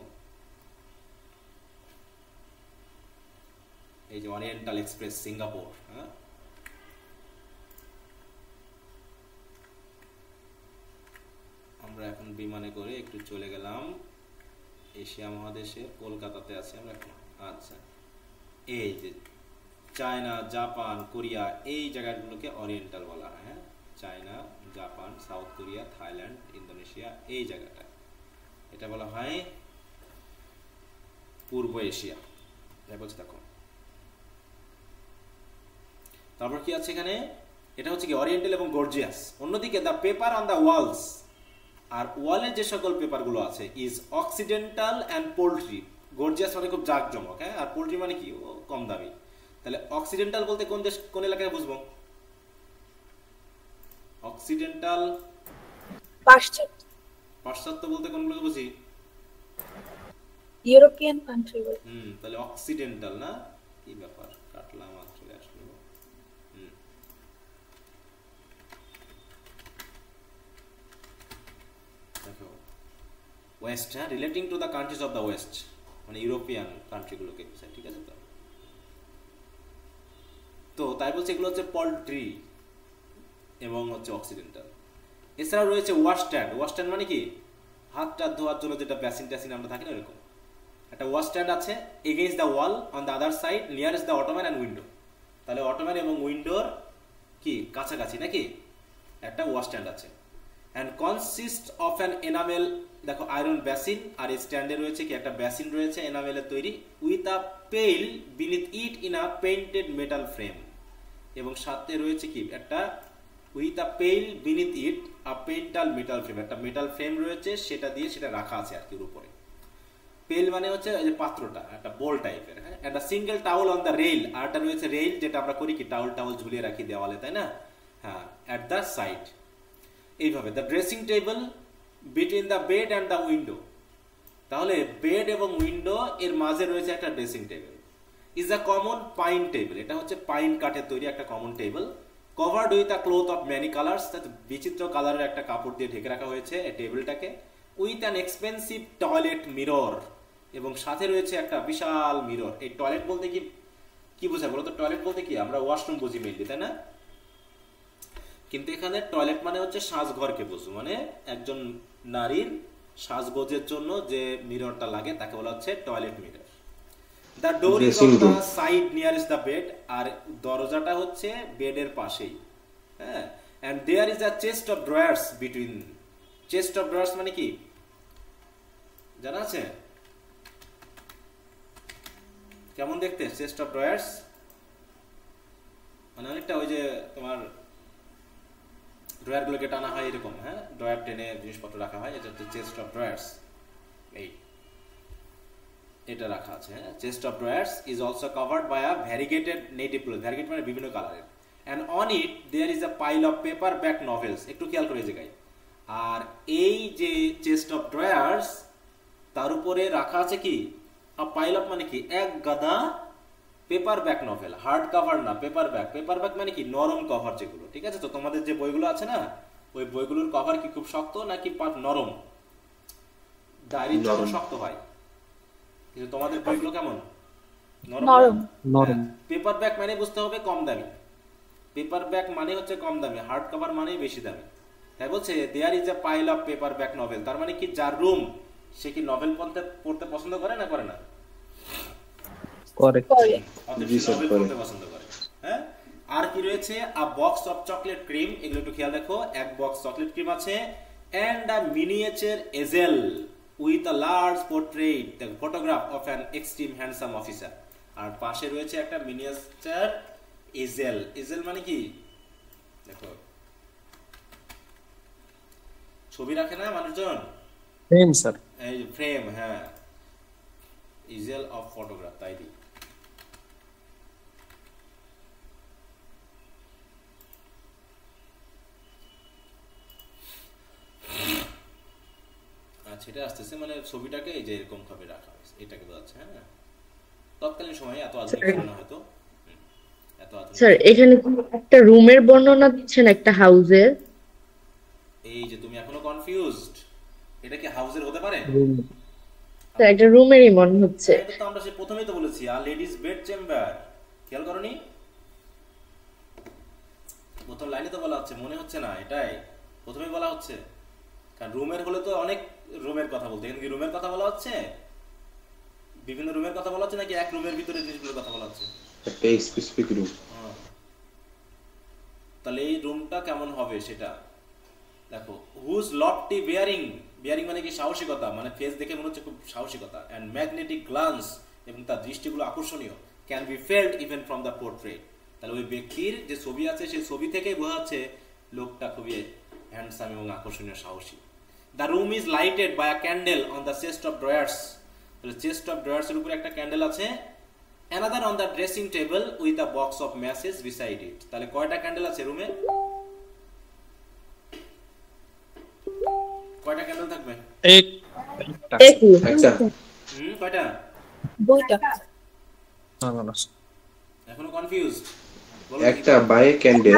এই যে অরিয়েন্টাল এক্সপ্রেস সিঙ্গাপুর। হ্যাঁ, মনে করে একটু চলে গেলাম এশিয়া মহাদেশে, কলকাতাতে আছি আমরা এখন। আচ্ছা, এই যে চায়না, জাপান, কোরিয়া, এই জায়গাগুলোকে ওরিয়েন্টাল বলা হয়। হ্যাঁ, China, Japan, south Korea, Thailand, Indonesia, এই জায়গাটা এটা বলা হয় পূর্ব এশিয়া। বলছে দেখো, তারপর কি আছে এখানে, এটা হচ্ছে কি ওরিয়েন্টাল এবং গর্জিয়াস। অন্যদিকে the paper on the walls, আর ওয়ালে যে সকল পেপারগুলো আছে, is occidental and paltry. Gorgeous মানে খুব জাঁকজমক, হ্যাঁ, আর পোল্ট্রি মানে কি কম দামি। তাহলে অক্সিডেন্টাল বলতে কোন দেশ, কোন এলাকায় বুঝবো? অক্সিডেন্টাল পাশ্চাত্য, পাশ্চাত্য বলতে কোনগুলোকে বুঝি? European country. তাহলে অক্সিডেন্টাল না, কি ব্যাপার, কাটলাম আর চলে আসলো। দেখো, ওয়েস্ট, হ্যাঁ, relating to the countries of the West, মানে ইউরোপিয়ান কান্ট্রিগুলোকে বোঝায়, ঠিক আছে? তো তাই বলছে এগুলো হচ্ছে পোল্ট্রি এবং হচ্ছে অক্সিডেন্টাল। এছাড়াও রয়েছে ওয়াশ স্ট্যান্ড। ওয়াশ স্ট্যান্ড মানে কি, হাত টাত ধোয়ার জন্য যেটা বেসিন ট্যাসিন আমরা থাকি না, এরকম একটা ওয়াশ স্ট্যান্ড আছে against the wall on the other side nearest the ottoman and window. তাহলে অটোম্যান এবং উইন্ডোর কি কাছাকাছি নাকি একটা ওয়াশ স্ট্যান্ড আছে। And consist of an enamel, দেখো আয়রন বেসিন, আর এই স্ট্যান্ডে রয়েছে কি একটা বেসিন রয়েছে এনামেলের তৈরি, with a pail beneath it in a painted metal frame, এবং সাথে রয়েছে কি একটা with a pail beneath it a পেইন্টাল metal frame, একটা মেটাল ফ্রেম রয়েছে, সেটা দিয়ে সেটা রাখা আছে আর কি উপরে। পেল মানে হচ্ছে যে পাত্রটা একটা বোল টাইপের, হ্যাঁ। একটা single towel on the rail, আর একটা রয়েছে রেইল, যেটা আমরা করি কি টাওয়াল টাওয়াল ঝুলিয়ে রাখি দেওয়ালে, তাই না? হ্যাঁ, অ্যাট দ্য সাইড। এইভাবে the dressing table between the bed and the window, তাহলে বেড এবং উইন্ডো এর মাঝে রয়েছে একটা dressing table. Is a common pine table, এটা হচ্ছে পাইন কাঠের তৈরি একটা common table. Covered with a cloth of many colours, বিচিত্র কালারের একটা কাপড় দিয়ে ঢেকে রাখা হয়েছে এই টেবিলটাকে। With an expensive toilet mirror, এবং সাথে রয়েছে একটা বিশাল মিরর। এই টয়লেট বলতে কি কি বোঝায় বলো তো? টয়লেট বলতে কি আমরা ওয়াশরুম বুঝি মেইনলি, তাই না? কিন্তু এখানে টয়লেট মানে হচ্ছে সাজঘরকে বুঝো, মানে একজন নারীর সাজগোজের জন্য যে মিররটা লাগে তাকে বলা হচ্ছে toilet mirror. The door is on the side nearest the bed, আর দরজাটা হচ্ছে বেডের পাশেই, হ্যাঁ। And there is a chest of drawers between. Chest of drawers মানে কি জানা আছে? কেমন দেখতে চেস্ট অফ ড্রয়ার্স? মানে অনেকটা ওই যে তোমার ড্রয়ার গুলোকে টানা হয় এরকম, হ্যাঁ, ড্রয়ার টেনে জিনিসপত্র রাখা হয়, এটা হচ্ছে চেস্ট অফ ড্রয়ার্স। এই এটা রাখা আছে, হ্যাঁ। Chest of drawers is also covered by a variegated native cloth, variegate মানে বিভিন্ন কালারের। And on it there is a pile of paper back novels, একটু খেয়াল করে যে গাই। আর এই যে চেস্ট অফ ড্রয়ার্স তার উপরে রাখা আছে কি আ পাইল অফ, মানে কি এক গাদা paper back novel, hard cover না, পেপার ব্যাক। পেপার ব্যাক মানে কি নরম কভার যেগুলো, ঠিক আছে? তো তোমাদের যে বইগুলো আছে না, ওই বইগুলোর কভার কি খুব শক্ত নাকি নরম? ডায়েরির জন্য শক্ত হয়, কিন্তু তোমাদের বইগুলো কেমন? নরম। নরম। পেপার ব্যাক মানে বুঝতে হবে কম দামি, পেপার ব্যাক মানে হচ্ছে কম দামি, হার্ড কভার মানে বেশি দামি। তাই বলছে there is a pile of paper back novel, তার মানে কি যার রুম সে কি নভেল পড়তে পছন্দ করে না করে না? করে। নভেল পড়তে পছন্দ করে, হ্যাঁ। আর কি রয়েছে? A box of chocolate cream, এগুলো একটু খেয়াল দেখো, এক বক্স চকলেট ক্রিম আছে। And a miniature easel with a large portrait the photograph of an extreme handsome officer. আর পাশে রয়েছে একটা মিনিয়েচার এজেল। এজেল মানে কি দেখো, ছবি রাখে না মানুষজন, ফ্রেম স্যার, এই ফ্রেম, হ্যাঁ, ইজেল অফ ফটোগ্রাফ, তাই দি। সেটা আসতেছে মানে ছবিটাকে এই যে এরকম ভাবে রাখা হয়েছে, এটাকে বোঝাচ্ছে, হ্যাঁ। তৎকালীন সময়ে এত আধুনিক ছিল না হয়তো, এত আধুনিক। স্যার এখানে একটা রুমের বর্ণনা দিচ্ছেন, একটা হাউসের। এই যে তুমি এখনো কনফিউজড, এটা কি হাউসের হতে পারে? স্যার একটা রুমেরই মনে হচ্ছে। এটা তো আমরা সে প্রথমেই তো বলেছি, আর লেডিস বেড চেম্বার, খেয়াল করনি? প্রথম লাইনে তো বলা হচ্ছে, মনে হচ্ছে না? এটাই প্রথমেই বলা হচ্ছে। কারণ রুমের হলে তো অনেক রুমের কথা বলতে, এখানে কি রুমের কথা বলা হচ্ছে, বিভিন্ন রুমের কথা বলা হচ্ছে নাকি এক রুমের ভিতরে জিনিসগুলোর কথা বলা হচ্ছে? একটা স্পেসিফিক রুম। তাহলে এই রুমটা কেমন হবে সেটা দেখো। হুজ লফটি বিয়ারিং, বিয়ারিং মানে কি সাহসিকতা, মানে ফেস দেখে মনে হচ্ছে খুব সাহসিকতা, এন্ড ম্যাগনেটিক গ্লান্স এবং তার দৃষ্টিগুলো আকর্ষণীয়, can be felt even from the portrait. তাহলে ওই ব্যক্তির যে ছবি আছে সেই ছবি থেকেই বোঝা যাচ্ছে লোকটা খুবই হ্যান্ডসাম এবং আকর্ষণীয়, সাহসী। The room is lighted by a candle on the chest of drawers, তাহলে চেস্ট অফ ড্রয়ার্স এর উপরে একটা ক্যান্ডেল আছে, another on the dressing table with a box of matches beside it। তাহলে কয়টা ক্যান্ডেল আছে রুমে, কয়টা ক্যান্ডেল থাকবে? একটা। কয়টা? দুইটা। এখনো কনফিউজড? একটা বাই ক্যান্ডেল,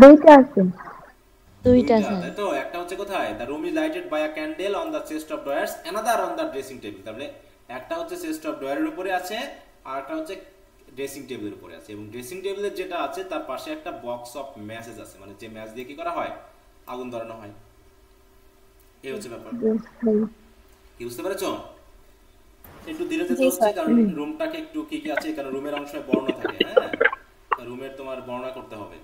দুইটা আছে। দুইটা আছে। তাই তো, একটা হচ্ছে কোথায়, the room is lighted by a candle on the chest of drawers, another on the dressing table। তাহলে একটা হচ্ছে চেস্ট অফ ড্রয়ারের উপরে আছে আর একটা হচ্ছে ড্রেসিং টেবিলের উপরে আছে, এবং ড্রেসিং টেবিলের যেটা আছে তার পাশে একটা বক্স অফ ম্যাচেস আছে, মানে যে ম্যাচ দিয়ে কি করা হয়, আগুন ধরানো হয়। এই হচ্ছে ব্যাপার, কি বুঝতে পেরেছো? একটু ধীরে যেতে হচ্ছে কারণ রুমটাকে একটু কি কি আছে, কারণ রুমের অংশে বর্ণনা থাকে, হ্যাঁ রুমের তোমার বর্ণনা করতে হবে।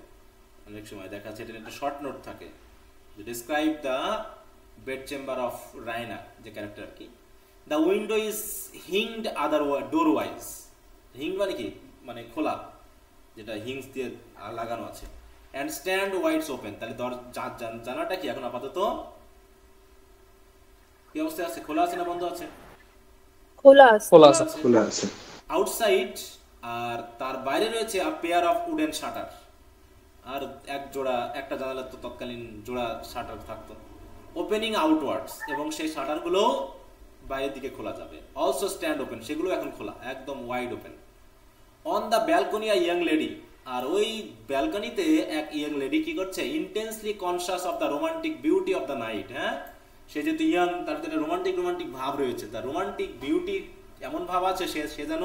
অনেক সময় দেখা যাচ্ছে এটা একটা শর্ট নোট থাকে, describe the bed chamber of Raina, যে ক্যারেক্টার কি। The window is hinged other door wise, hinge মানে কি, মানে খোলা, যেটা হিংস দিয়ে লাগানো আছে, অ্যান্ড স্ট্যান্ড ওয়াইডস ওপেন। তাহলে জানাটা কি এখন আপাতত কি অবস্থায় আছে, খোলা আছে না বন্ধ আছে? খোলা আছে। খোলা আছে। আউটসাইড, আর তার বাইরে রয়েছে a pair of wooden shutter, আর এক জোড়া, একটা জানালার তো তৎকালীন জোড়া শাটার থাকতো, ওপেনিং আউটওয়ার্ডস, এবং সেই শাটারগুলো বাইরের দিকে খোলা যাবে। অলসো স্ট্যান্ড ওপেন, সেগুলো এখন খোলা, একদম wide open. On the balcony a young lady, আর ওই ব্যালকনিতে এক ইয়াং লেডি কি করছে, intensely conscious of the romantic beauty of the night. হ্যাঁ, সে যেহেতু ইয়াং, তার ভিতরে রোমান্টিক ভাব রয়েছে, তার রোমান্টিক বিউটি এমন ভাব আছে, সে যেন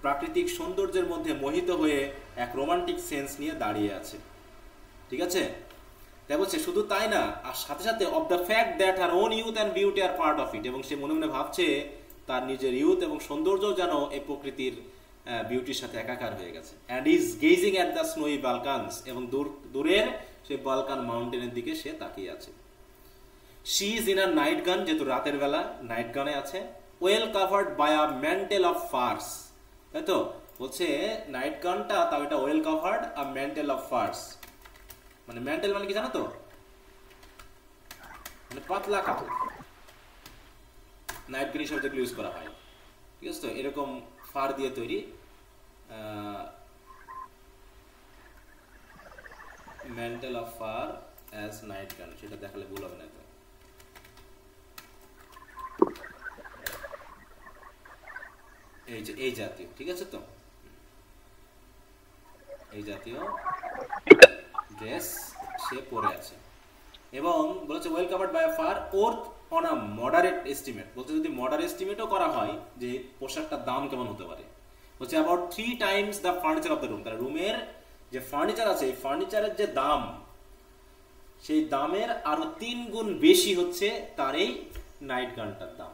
প্রাকৃতিক সৌন্দর্যের মধ্যে মোহিত হয়ে এক রোমান্টিক সেন্স নিয়ে দাঁড়িয়ে আছে। ঠিক আছে, তাই বলছে শুধু তাই না, আর সাথে সাথে of the fact that her own youth and beauty are part of it, এবং সে মনে মনে ভাবছে তার নিজের ইউথ এবং সৌন্দর্য যেন এই প্রকৃতির বিউটির সাথে একাকার হয়ে গেছে। And is gazing at the snowy Balkans, এবং দূরের সেই বালকান মাউন্টেনের দিকে সে তাকিয়ে আছে। She is in a nightgown, যেহেতু রাতের বেলা নাইট গানে আছে, well covered by a mantle of furs, তাই তো বলছে নাইট গানটা, তাও এটা well covered a mantle of furs, মানে ম্যান্টেল মানে কি জানো তো, মানে পাতলা কাপড়, নাইট গান হিসেবে যেগুলো ইউজ করা হয়, ঠিক আছে তো, এরকম ফার দিয়ে তৈরি men tell of far as night গান, সেটা দেখালে ভুল হবে না তো। এই জাতীয়, ঠিক আছে তো, এই জাতীয় ড্রেস সে পরে আছে, এবং বলেছে well covered by a fur worth on a moderate estimate, বলছে যদি মডারেট এস্টিমেটও করা হয় যে পোশাকটার দাম কেমন হতে পারে, বলছে about 3 Times the furniture of the room. তার রুমের যে ফার্নিচার আছে, এই ফার্নিচারের যে দাম, সেই দামের আরো 3 গুণ বেশি হচ্ছে তার এই নাইট গানটার দাম।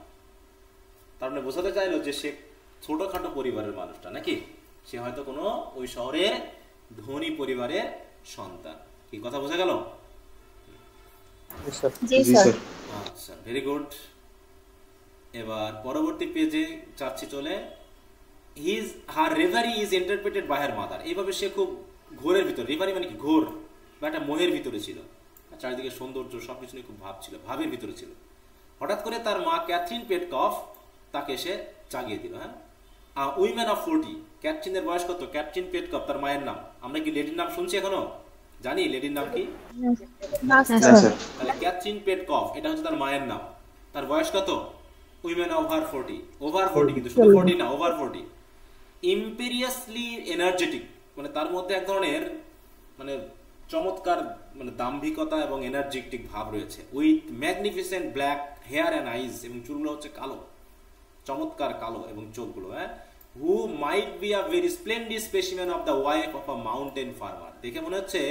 তার মানে বোঝাতে চাইলো যে সে ছোটখাটো পরিবারের মানুষটা নাকি, সে হয়তো কোনো ওই শহরের ধনী পরিবারের সন্তান। কি কথা বোঝা গেল? জি স্যার। আচ্ছা, ভেরি গুড। এবার পরবর্তী পেজে যাচ্ছি চলে। Her reverie is interpreted by her mother, এইভাবে সে খুব ঘোরের ভিতরে, রেভারি মানে কি ঘোর বা একটা মোহের ভিতরে ছিল, চারিদিকে সৌন্দর্য সবকিছু নিয়ে খুব ভাব ছিল, ভাবের ভিতরে ছিল। হঠাৎ করে তার মা ক্যাথরিন পেটকফ তাকে সে জাগিয়ে দিল। হ্যাঁ, উইমেন অফ 40, ক্যাথরিনের বয়স কত? ক্যাথরিন পেটকফ তার মায়ের নাম। আমরা কি লেডির নাম শুনছি এখনো? জানি লেডির নাম কি? তাহলে ক্যাথরিন পেটকফ এটা হচ্ছে তার মায়ের নাম। তার বয়স কত? উইমেন ওভার 40, ওভার 40 কিন্তু শুধু 40 না, ওভার 40। ইম্পেরিয়াসলি এনার্জেটিক, মানে তার মধ্যে এক ধরনের মানে চমৎকার মানে দাম্ভিকতা এবং এনার্জেটিক ভাব রয়েছে। With magnificent black hair and eyes, এবং চুলগুলো হচ্ছে কালো, চমৎকার কালো, এবং চোখগুলো who might be a very splendid specimen of the wife of a mountain farmer. দেখে মনে হচ্ছে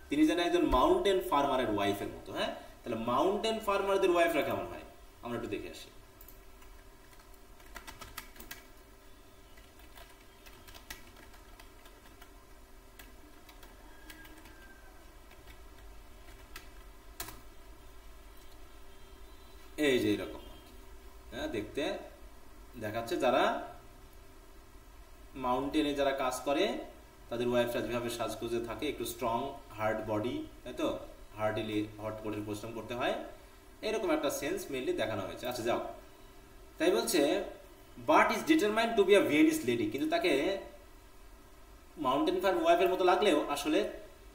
তিনি যেন একজন মাউন্টেন ফার্মারের ওয়াইফের মতো। হ্যাঁ, তাহলে মাউন্টেন ফার্মারদের ওয়াইফরা কেমন হয় আমরা একটু দেখে আসি। এই যে এরকম, হ্যাঁ, দেখতে দেখাচ্ছে যারা মাউন্টেনে যারা কাজ করে তাদের ওয়াইফরা যেভাবে সাজগোজে থাকে, একটু স্ট্রং হার্ড বডি, তাই তো, হার্ডলি হট কঠিন পরিশ্রম করতে হয়, এরকম একটা সেন্স মেনলি দেখানো হয়েছে। আচ্ছা যাও, তাই বলছে but is determined to be a Viennese lady, কিন্তু তাকে মাউন্টেন ফার্ম ওয়াইফের মতো লাগলেও আসলে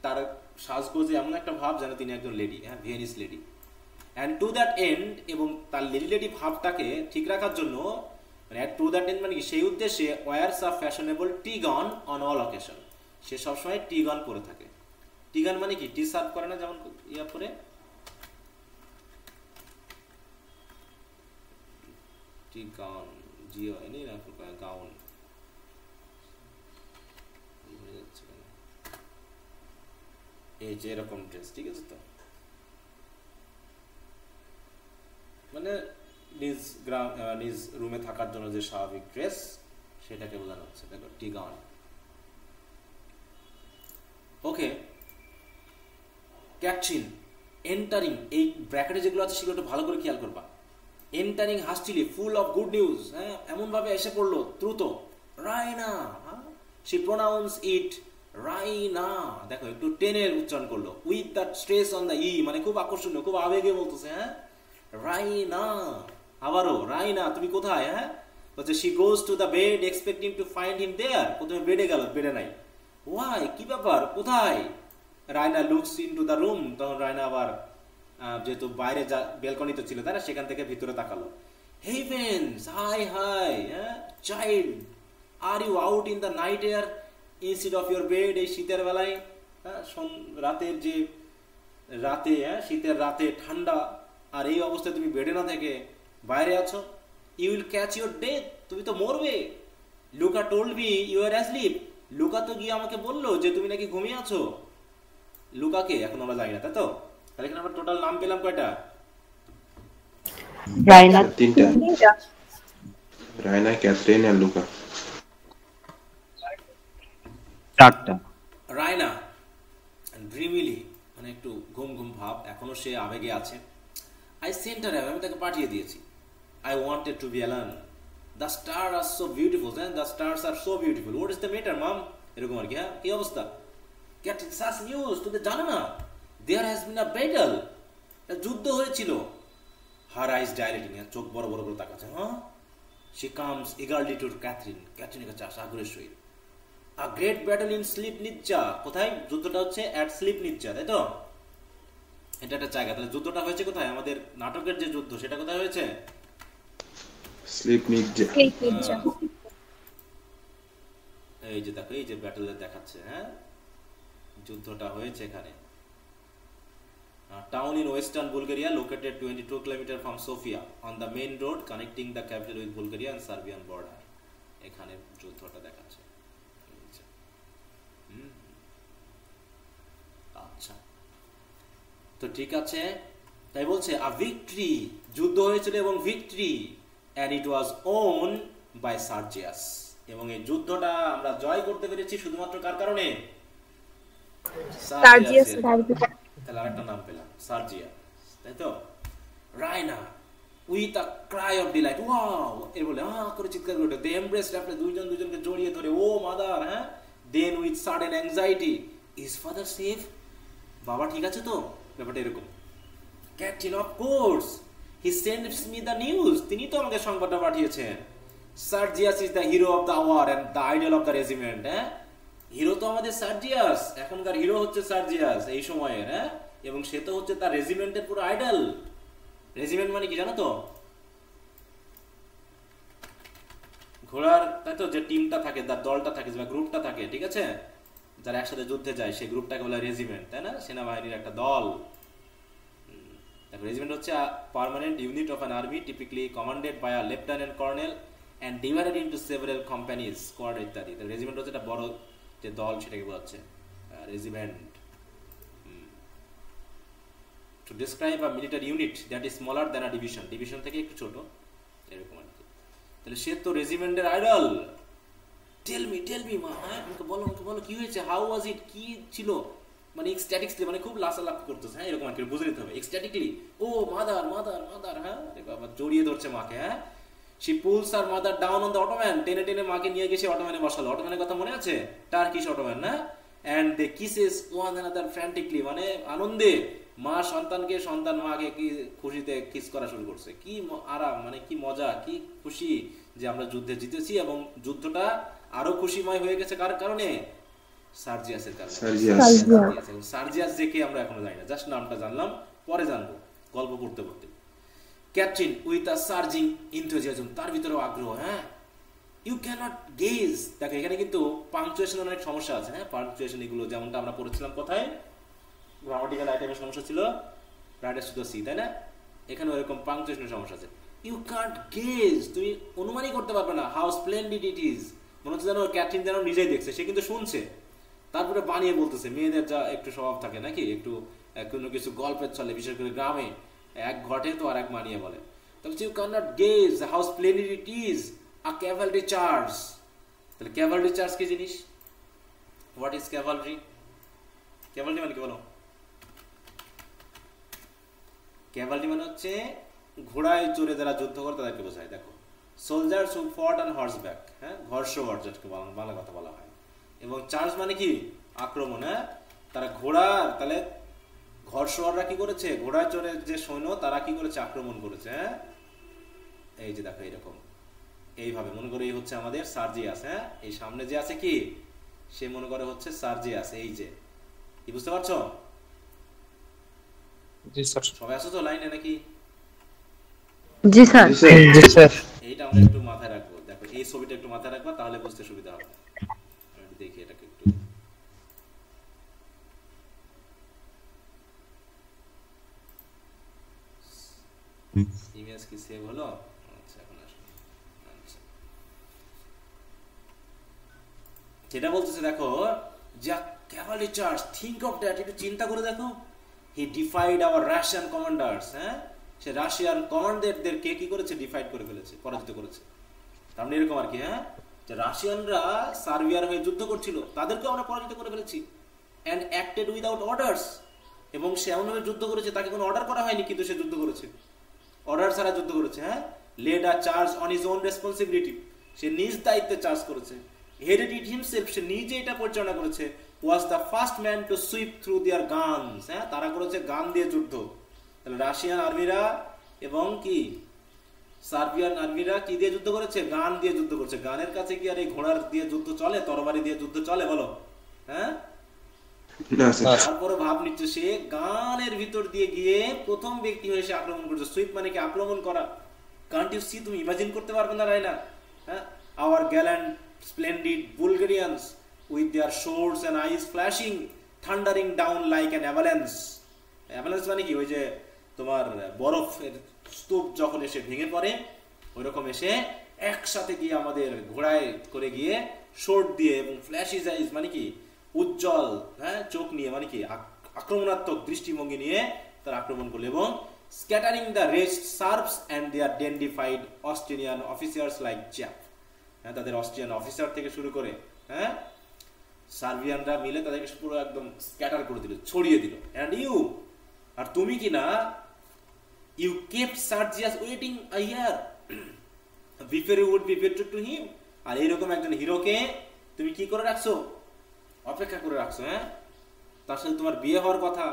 তার সাজগোজে এমন একটা ভাব যেন তিনি একজন লেডি, হ্যাঁ, Viennese lady. And to that end, এবং তার লেডি ভাবটাকে ঠিক রাখার জন্য, মানে টু দ্যাট এন্ড মানে কি, সেই উদ্দেশ্যে wears a fashionable tea gown on all occasion, সে সবসময় টি গন পরে থাকে। টি গান মানে কি, টি সার্ভ করে না যেমন ইয়া পরে, টি গাউন, জিও এনে না গাউন, এই যে এরকম ড্রেস, ঠিক আছে তো, মানে নিজ রুমে থাকার জন্য যে স্বাভাবিক ড্রেস সেটাকে বোঝানো হচ্ছে। দেখো টি গাউন। ওকে, ক্যাটরিন এন্টারিং, এই ব্র্যাকেটে যেগুলো আছে সেগুলো একটু ভালো করে খেয়াল করবা। Entering hastily full of good news, হ্যাঁ, এমন ভাবে এসে পড়লো দ্রুত। Raina, she pronounce it Raina, দেখো একটু টেনের উচ্চারণ করলো, with that stress on the E, মানে খুব আকর্ষণীয়, খুব আবেগে বলতেছে, হ্যাঁ, রাইনা। আবারও রাইনা, তুমি কোথায়? হ্যাঁ, বলছে she goes to the bed expecting to find him there, প্রথমে বেডে গেল, বেডে নাই, ওয়াই, কি ব্যাপার, কোথায়? Raina looks into the room, তখন রায়না আবার যেহেতু বাইরে যা ব্যালকনিতে ছিল তাই না, সেখান থেকে ভিতরে তাকালো। Heavens, hi hi, child, are you out in the night air instead of your bed, এই শীতের বেলায়, রাতের যে রাতে, শীতের রাতে ঠান্ডা, আর এই অবস্থায় তুমি বেডে না থেকে বাইরে আছো। You will catch your death, তুমি তো মরবে। Luka told me you are asleep, Luka তো গিয়ে আমাকে বললো যে তুমি নাকি ঘুমিয়ে আছো। লুকাকে এখন আমরা জানি না, তাই তো? তাহলে এখানে আমরা টোটাল নাম পেলাম কয়টা? রাইনা, তিনটা, রায়না, ক্যাথরিন আর লুকা, চারটা। রায়না ড্রিমিলি, মানে একটু ঘুম ঘুম ভাব, এখনো সে আবেগে আছে। আই সেন্ট হার, আমি তাকে পাঠিয়ে দিয়েছি। I wanted to be alone, the star are so beautiful, the stars are so beautiful, what is the matter mum, এরকম আর কি। হ্যাঁ, কি অবস্থা? Getting such news, তুমি জানো না, there has been a battle, যুদ্ধ হয়েছিল। Her eyes dilating, চোখ বড় বড় করে তাকাচ্ছে। হ্যাঁ, she comes eagerly to Catherine, ক্যাথরিনের কাছে আসে আগ্রহের সহিত। A great battle in Slipnitza, কোথায় যুদ্ধটা হচ্ছে? at Slipnitza, তাই তো? এটা একটা জায়গা। তাহলে যুদ্ধটা হয়েছে কোথায়? আমাদের নাটকের যে যুদ্ধ সেটা কোথায় হয়েছে? স্লিপনিটজা। এই যে দেখো, এই যে ব্যাটল দেখাচ্ছে, হ্যাঁ, যুদ্ধটা হয়েছে এখানে। Town in western Bulgaria, located 22 kilometre from Sofia on the main road connecting the capital with Bulgaria and Serbian border. এখানে যুদ্ধটা দেখাচ্ছে। আচ্ছা, তো ঠিক আছে, তাই বলছে আ ভিক্টরি, যুদ্ধ হয়েছিল এবং victory, and it was won by Sergius, এবং এই যুদ্ধটা আমরা জয় করতে পেরেছি শুধুমাত্র কার কারণে? সার্জিয়াস। তাহলে আরেকটা নাম পেলাম, সার্জিয়া, তাই তো? Raina with a Cry of Deloitte, wow, এর বলে করে চিৎকার করে, দে এমব্রেসড, আপনি দুইজনকে জড়িয়ে ধরে, ও মাদার, হ্যাঁ, then with sudden anxiety, is father safe, বাবা ঠিক আছে তো? ব্যাপারটা এরকম। Captain, of course, he sends me the news, তিনি তো আমাকে সংবাদটা পাঠিয়েছেন। Sergius is the hero of the hour and the idol of the regiment, হ্যাঁ, হিরো তো আমাদের সার্জিয়াস, এখনকার হিরো হচ্ছে সার্জিয়াস এই সময়ের, হ্যাঁ, এবং সে তো হচ্ছে তার রেজিমেন্টের পুরো আইডল। রেজিমেন্ট মানে কি জানো তো? ঘোড়ার, তাই তো, যে টিমটা থাকে, তার দলটা থাকে, বা গ্রুপটা থাকে, ঠিক আছে, যারা একসাথে যুদ্ধে যায়, সেই গ্রুপটাকে বলে রেজিমেন্ট, তাই না? সেনাবাহিনীর একটা দল। রেজিমেন্ট হচ্ছে permanent unit of an army, typically commanded by a lieutenant colonel and divided into several companies, squad ইত্যাদি। রেজিমেন্ট হচ্ছে একটা বড় যে দল, সেটাকে বোঝাচ্ছে regiment. To describe a military unit that is smaller than a division, division থেকে একটু ছোট, এরকম আর কি। তাহলে সে তো রেজিমেন্টের আইডল। টেল মি মা, হ্যাঁ আমাকে বলো কি হয়েছে, হাউ ওয়াজ ইট, কি ছিল, মানে এক্সট্যাটিক্সলি, মানে খুব লাফালাফি করতেছে, হ্যাঁ এরকম আর কি, বুঝে নিতে হবে এক্সট্যাটিকলি। ও মাদার, হ্যাঁ বাবা জড়িয়ে ধরছে মাকে, হ্যাঁ। She pulls her mother down on the ottoman, টেনে মাকে নিয়ে গেছে অটোম্যানে বসালো। অটোম্যানের কথা মনে আছে, টার্কিশ অটোম্যান না? And they kisses one another frantically, মানে আনন্দে মা সন্তানকে, সন্তান মাকে কি খুশিতে কিস করা শুরু করছে। কি আরাম, মানে কি মজা, কি খুশি যে আমরা যুদ্ধে জিতেছি, এবং যুদ্ধটা আরো খুশিময় হয়ে গেছে কার কারণে? সার্জিয়াসের কারণে। সার্জিয়াস যে কে আমরা এখনো জানি না, জাস্ট নামটা জানলাম, পরে জানবো গল্প পড়তে পড়তে। ক্যাপ্টেন উইথ আ সার্জিং এনথুজিয়াজম, তার ভিতরেও আগ্রহ, হ্যাঁ। ইউ ক্যানট গেজ, দেখো এখানে কিন্তু পাংচুয়েশন অনেক সমস্যা আছে, হ্যাঁ। পাংচুয়েশন এগুলো যেমনটা আমরা পড়েছিলাম কোথায়, গ্রামাটিক্যাল আইটেমের সমস্যা ছিল রাইটার্স টু দ্য সি, তাই না? এখানে এরকম পাংচুয়েশনের সমস্যা আছে। ইউ কান্ট গেজ, তুমি অনুমানই করতে পারবে না হাউ স্প্লেন্ডিড ইট ইজ। মনে হচ্ছে যেন ক্যাপ্টেন যেন নিজেই দেখছে, সে কিন্তু শুনছে, তারপরে বানিয়ে বলতেছে। মেয়েদের যা একটু স্বভাব থাকে নাকি, একটু কোনো কিছু গল্পের চলে, বিশেষ করে গ্রামে এক ঘটে তো আর এক মানিয়ে বলে। তাহলে you can not gauge how splendid it is a cavalry charge. তাহলে ক্যাভালরি চার্জ কি জিনিস? What is Cavalry? ক্যাভালরি মানে কি বলো? ক্যাভালরি মানে হচ্ছে ঘোড়ায় চড়ে যারা যুদ্ধ করে তাদেরকে বোঝায়। দেখো, সোলজার্স হু ফট অন হর্সব্যাক, হ্যাঁ, ঘোড়সওয়ার যেটাকে বাংলা কথা বলা হয়। এবং চার্জ মানে কি? আক্রমণ, হ্যাঁ। তারা ঘোড়া, তাহলে ঘোড়সওয়াররা কি করেছে? ঘোড়ায় চড়ে যে সৈন্য তারা কি করেছে? আক্রমণ করেছে, হ্যাঁ। এই যে দেখো এরকম, এইভাবে মনে করে এই হচ্ছে আমাদের সার্জিয়াস, হ্যাঁ। এই সামনে যে আছে কি, সে মনে করে হচ্ছে সার্জিয়াস। এই যে, কি বুঝতে পারছো? জি স্যার। সবাই আছো তো লাইনে নাকি? জি স্যার। এইটা আমরা একটু মাথায় রাখবো। দেখো এই ছবিটা একটু মাথায় রাখবা, তাহলে বুঝতে সুবিধা হবে। আমি দেখি এটাকে একটু, ইমেজ কি সেভ হলো? আচ্ছা এখন আসুন। আচ্ছা, যেটা বলতেছে দেখো, যা Cavalry charge, think of that, একটু চিন্তা করে দেখো। হি ডিফাইড আওয়ার রাশিয়ান কমান্ডার্স, হ্যাঁ। সে রাশিয়ান কমান্ডারদেরকে কি করেছে? ডিফাইড করে ফেলেছে, পরাজিত করেছে। তার মানে এরকম আর কি, হ্যাঁ, যে রাশিয়ানরা সার্বিয়ার হয়ে যুদ্ধ করছিল, তাদেরকে আমরা পরাজিত করে ফেলেছি। অ্যান্ড অ্যাক্টেড উইদাউট অর্ডার্স, এবং সে এমনভাবে যুদ্ধ করেছে, তাকে কোনো অর্ডার করা হয়নি, কিন্তু সে যুদ্ধ করেছে, অর্ডার ছাড়া যুদ্ধ করেছে, হ্যাঁ। Led a charge on his own responsibility, সে নিজ দায়িত্বে চার্জ করেছে। হেডেড ইট হিমসেলফ, সে নিজে এটা পরিচালনা করেছে। Was the first man to sweep through there guns, হ্যাঁ, তারা করেছে গান দিয়ে যুদ্ধ। তাহলে রাশিয়ান আর্মিরা এবং কি সার্বিয়ান আর্মিরা কি দিয়ে যুদ্ধ করেছে? গান দিয়ে যুদ্ধ করেছে। গানের কাছে কি আর এই ঘোড়ার দিয়ে যুদ্ধ চলে, তরবারি দিয়ে যুদ্ধ চলে বলো, হ্যাঁ? তারপরে ভাব নিচ্ছে, সে গানের ভিতর দিয়ে গিয়ে প্রথম ব্যক্তি হয়ে সে আক্রমণ করছে। সুইপ মানে কি? আক্রমণ করা। কান্ট ইউ সি, তুমি ইমাজিন করতে পারবে না রাইনা, হ্যাঁ। Our gallant splendid Bulgarians with their swords and eyes flashing thundering down like an avalanche. Avalanche মানে কি? ওই যে তোমার বরফের স্তূপ যখন এসে ভেঙে পড়ে, ওইরকম এসে একসাথে গিয়ে আমাদের ঘোড়ায় করে গিয়ে শোর্ট দিয়ে এবং ফ্ল্যাশিজ আইজ মানে কি? উজ্জ্বল, হ্যাঁ, চোখ নিয়ে, মানে কি? আক্রমণাত্মক দৃষ্টিভঙ্গি নিয়ে তারা আক্রমণ করলো। এবং scattering the rest Serbs and their dandified Australian officers like jap, হ্যাঁ, তাদের অস্ট্রিয়ান অফিসার থেকে শুরু করে, হ্যাঁ, সার্বিয়ানরা মিলে তাদেরকে পুরো একদম স্ক্যাটার করে দিল, ছড়িয়ে দিল। অ্যান্ড ইউ, আর তুমি কি না, you kept Sergius waiting a year before you would be better to him. আর এইরকম একজন হিরোকে তুমি কি করে রাখছো? অপেক্ষা করে রাখছো, হ্যাঁ। তার সাথে তোমার বিয়ে হওয়ার কথা,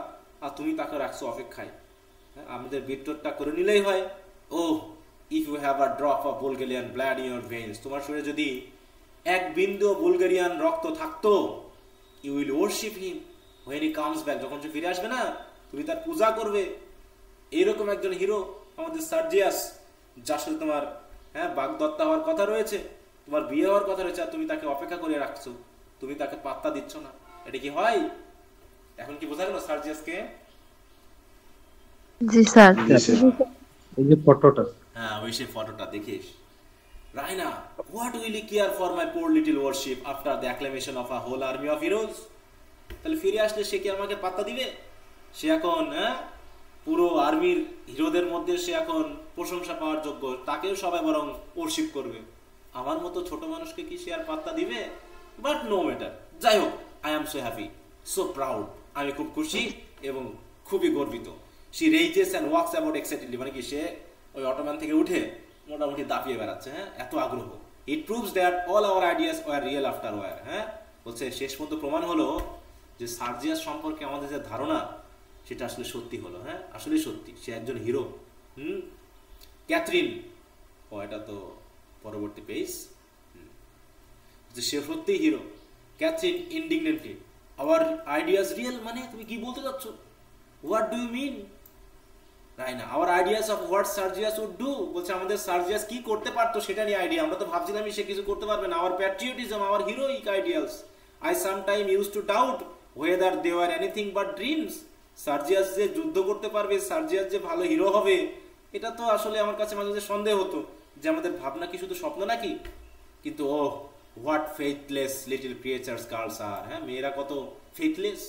আর তুমি তাকে রাখছো অপেক্ষায়, হ্যাঁ। আমাদের বিট্টোরটা করে নিলেই হয়। Oh if you have a drop of Bulgarian blood in your veins, তোমার শরীরে যদি এক বিন্দু বুলগেরিয়ান রক্ত থাকতো, you will worship him when he comes back, যখন সে ফিরে আসবে না, তুমি তার পূজা করবে। এইরকম একজন হিরো আমাদের সার্জিয়াস, যার সাথে তোমার, হ্যাঁ, বাগদত্তা হওয়ার কথা রয়েছে, তোমার বিয়ে হওয়ার কথা রয়েছে, আর তুমি তাকে অপেক্ষা করে রাখছো, তুমি তাকে পাত্তা দিচ্ছ না। এটা কি হয়? এখন কি বোঝা গেল সার্জিয়াসকে? জি স্যার। এই যে ফটোটা, হ্যাঁ, ওই সেই ফটোটা দেখিস। Raina, what will he care for my poor little worship after the acclamation of a whole army of heroes. তাহলে ফিরে আসলে সে কি আমাকে পাত্তা দিবে? সে এখন, হ্যাঁ, পুরো আর্মির হিরোদের মধ্যে সে এখন প্রশংসা পাওয়ার যোগ্য, তাকেও সবাই বরং ওরশিপ করবে। আমার মতো ছোট মানুষকে কি সে আর পাত্তা দিবে? বাট নো ম্যাটার, যাই হোক, I am so happy, so proud, আমি খুব খুশি এবং খুবই গর্বিত। She raises and walks about excitedly, মানে কি সে ওই অটোম্যান থেকে উঠে মোটামুটি দাপিয়ে বেড়াচ্ছে, হ্যাঁ, এত আগ্রহ। It proves that all our ideas were real after war, হ্যাঁ, বলছে শেষ পর্যন্ত প্রমাণ হলো যে সার্জিয়াস সম্পর্কে আমাদের যে ধারণা সেটা আসলে সত্যি হলো, হ্যাঁ, আসলে সত্যি, সে একজন হিরো। ক্যাথরিন, ও এটা তো পরবর্তী পেজ, যে সে সত্যিই hero. Catherine indignantly, our ideas real, মানে তুমি কি বলতে চাচ্ছ? What do you mean? Raina, our ideas of what Sergius would do, বলছে আমাদের সার্জিয়াস কি করতে পারতো সেটা নিয়ে আইডিয়া, আমরা তো ভাবছিলাম সে কিছু করতে পারবে না। Our patriotism, our heroic ideals, I sometime use to doubt whether they are anything but dreams. Sergius যে যুদ্ধ করতে পারবে, সার্জিয়াস যে ভালো হিরো হবে, এটা তো আসলে আমার কাছে মাঝে মাঝে সন্দেহ হতো যে আমাদের ভাবনা কি শুধু স্বপ্ন নাকি। কিন্তু oh what faithless little creatures girls are, হ্যাঁ, মেয়েরা কত ফেথলেস।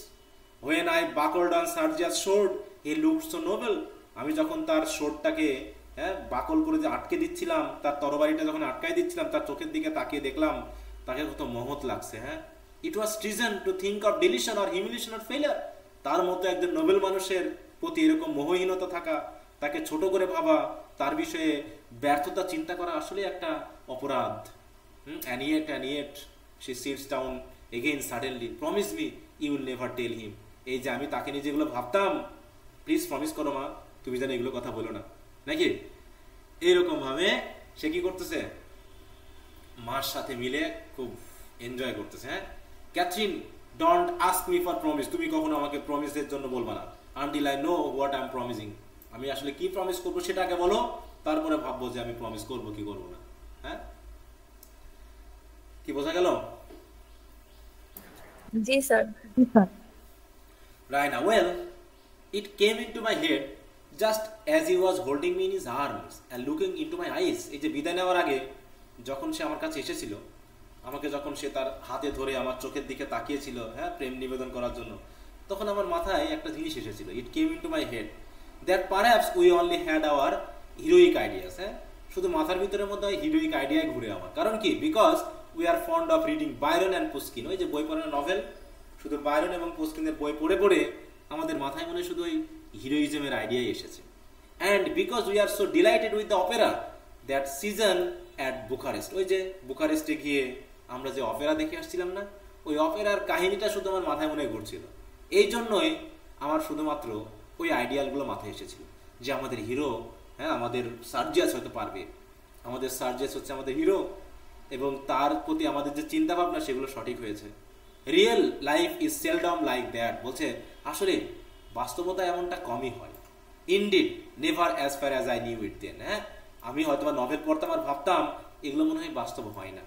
When I buckled on Sergia's sword, he looked so noble. আমি যখন তার শোরটাকে, হ্যাঁ, বাকল করে যে আটকে দিচ্ছিলাম, তার তরবারিটা যখন আটকাই দিচ্ছিলাম, তার চোখের দিকে তাকিয়ে দেখলাম তাকে কত মহৎ লাগছে, হ্যাঁ। It was treason to think of deletion or humiliation or failure. তার মতো একজন নোবেল মানুষের প্রতি এরকম মোহহীনতা থাকা, তাকে ছোট করে ভাবা, তার বিষয়ে ব্যর্থতা চিন্তা করা আসলে একটা অপরাধ। And yet, she sits down again suddenly. Promise me you will never tell him. এই যে আমি তাকে নিয়ে যেগুলো ভাবতাম, প্লিজ প্রমিস করো মা, তুমি যেন এগুলো কথা বলো না, নাকি? এইরকম ভাবে সে কি করতেছে, মার সাথে মিলে খুব এনজয় করতেছে, হ্যাঁ। Catherine, don't ask me for promise, তুমি কখনো আমাকে প্রমিসের জন্য বলবা না, until I know what I am promising. আমি আসলে কি প্রমিস করবো সেটা আগে বলো, তারপরে ভাববো যে আমি প্রমিস করবো কি করবো না, হ্যাঁ। কি বোঝা গেল? জি sir. Raina, well, it came into my head just as he was holding me in his arms and looking into my eyes. এই যে বিদায় নেওয়ার আগে যখন সে আমার কাছে এসেছিল, আমাকে যখন সে তার হাতে ধরে আমার চোখের দিকে তাকিয়েছিল, হ্যাঁ, প্রেম নিবেদন করার জন্য, তখন আমার মাথায় একটা জিনিস এসেছিল। It came into my head that perhaps we only had our heroic ideas, হ্যাঁ, শুধু মাথার ভিতরের মধ্যে হিরোইক আইডিয়ায় ঘুরে আমার। কারণ কি? Because we are fond of reading Byron and Pushkin, ওই যে বই পড়ানো নভেল, শুধু বাইরন এবং পুস্কিনের বই পড়ে পড়ে আমাদের মাথায় মনে শুধু ওই হিরোইজমের আইডিয়াই এসেছে। And because we are so delighted with the Opera that season at Bucharest, ওই যে বুখারেস্টে গিয়ে আমরা যে অপেরা দেখে আসছিলাম না, ওই অপেরার কাহিনীটা শুধু আমার মাথায় মনে ঘুরছিল। এই জন্যই আমার শুধুমাত্র ওই আইডিয়ালগুলো মাথায় এসেছিল যে আমাদের হিরো, হ্যাঁ, আমাদের সার্জিয়াস হতে পারবে, আমাদের সার্জিয়াস হচ্ছে আমাদের হিরো, এবং তার প্রতি আমাদের যে চিন্তা ভাবনা সেগুলো সঠিক হয়েছে। Real life is seldom like that, বলছে আসলে বাস্তবতা এমনটা কমই হয়। Indeed never as far as I knew it then, হ্যাঁ, আমি হয়তো বা নভেল পড়তাম আর ভাবতাম এগুলো মনে হয় বাস্তব হয় না,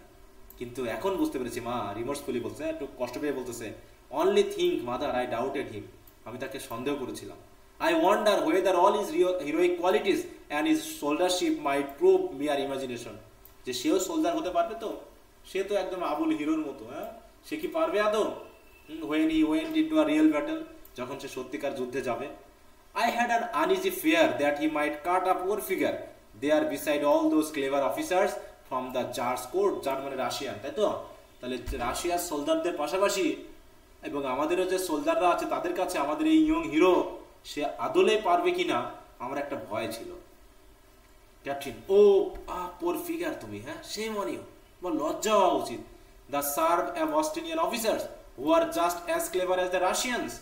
কিন্তু এখন বুঝতে পেরেছি। মা রিমোর্সফুলি বলছে, একটু কষ্ট পেয়ে বলতেছে, only think mother I doubted him, আমি তাকে সন্দেহ করেছিলাম। I wonder whether all is heroic qualities and is soldiership might prove mere imagination, যে সেও সোলজার হতে পারবে, তো সে তো একদম আবুল হিরোর মতো, হ্যাঁ, সে কি পারবে আদৌ? when he went into a real battle, যখন সে সত্যিকার যুদ্ধে যাবে, I had an uneasy fear that he might cut a poor figure there beside all those clever officers from the Tsar's court, যার মানে রাশিয়ান, তাই তো? তাহলে রাশিয়ার সোলজারদের পাশাপাশি এবং আমাদেরও যে সোলজাররা আছে তাদের কাছে আমাদের এই ইয়ং হিরো সে আদলে পারবে কিনা আমার একটা ভয় ছিল। ক্যাপ্টেন, ও পোর ফিগার তুমি, হ্যাঁ, সেই মনেও বা লজ্জা হওয়া উচিত। The Serb have Australian officers who are just as clever as the Russians,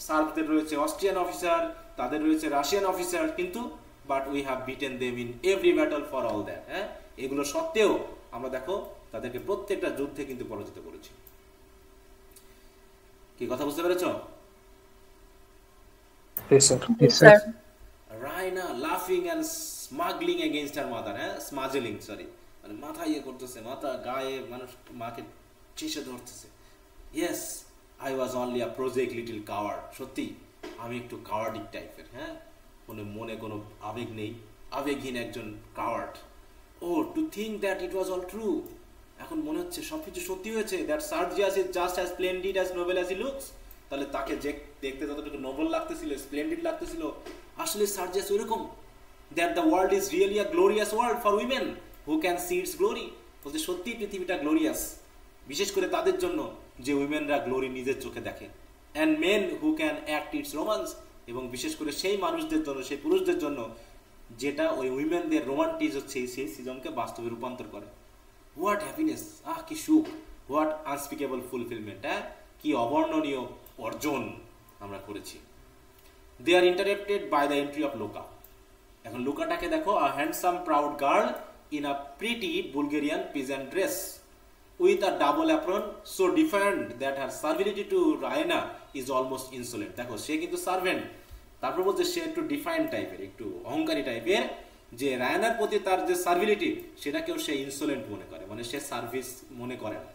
সার্ভদের রয়েছে অস্ট্রিয়ান অফিসার, তাদের রয়েছে রাশিয়ান অফিসার, কিন্তু but we have beaten them in every battle for all that, হ্যাঁ, এগুলো সত্ত্বেও আমরা দেখো তাদেরকে প্রত্যেকটা যুদ্ধে কিন্তু পরাজিত করেছি। কি কথা বুঝতে পেরেছো? রাইনা লাফিং and smuggling against her mother, হ্যাঁ, স্মাজলিং, সরি, মানে মাথা ইয়ে করতেছে, মাথা গায়ে মানুষ মাকে চেষে ধরতেছে। Yes, I was only a project little coward, সত্যি আমি একটু কাওয়ার্ডিক টাইপের, হ্যাঁ, মনে কোনো আবেগ নেই, আবেগহীন একজন coward. Oh to think that it was all true, এখন মনে হচ্ছে সবকিছু সত্যি হয়েছে। That Sergius is just as splendid as noble as he looks, তাহলে তাকে যে দেখতে যতটুকু নোবেল লাগতেছিল, স্প্লেন্ডিড লাগতেছিল, আসলে সার্জিয়াস ওইরকম, that the world is really a glorious world for women who can see it's glory. বলতে সত্যি পৃথিবীটা গ্লোরিয়াস, বিশেষ করে তাদের জন্য যে উইমেনরা গ্লোরি নিজের চোখে দেখে, and men who can act its romance, এবং বিশেষ করে সেই মানুষদের জন্য, সেই পুরুষদের জন্য যেটা ওই উইমেনদের রোমান্টিজ হচ্ছে সেই সিজনকে বাস্তবে রূপান্তর করে। হোয়াট হ্যাপিনেস, কি সুখ, হোয়াট আনস্পিকেবল ফুলফিলমেন্ট, কি অবর্ণনীয় অর্জন আমরা করেছি। They are interrupted by the entry of Louka. এখন লুকাটাকে দেখো, a handsome proud girl in a pretty Bulgarian peasant dress with a double apron so defiant that her servility to Raina is almost insolent। দেখো সে কিন্তু servant, তারপর বলছে সে একটু defined টাইপের, একটু অহংকারী টাইপের, যে রায়ানার প্রতি তার যে সার্ভিলিটি সেটাকেও সে ইনসোলেন্ট মনে করে, মানে সে সার্ভিস মনে করে না।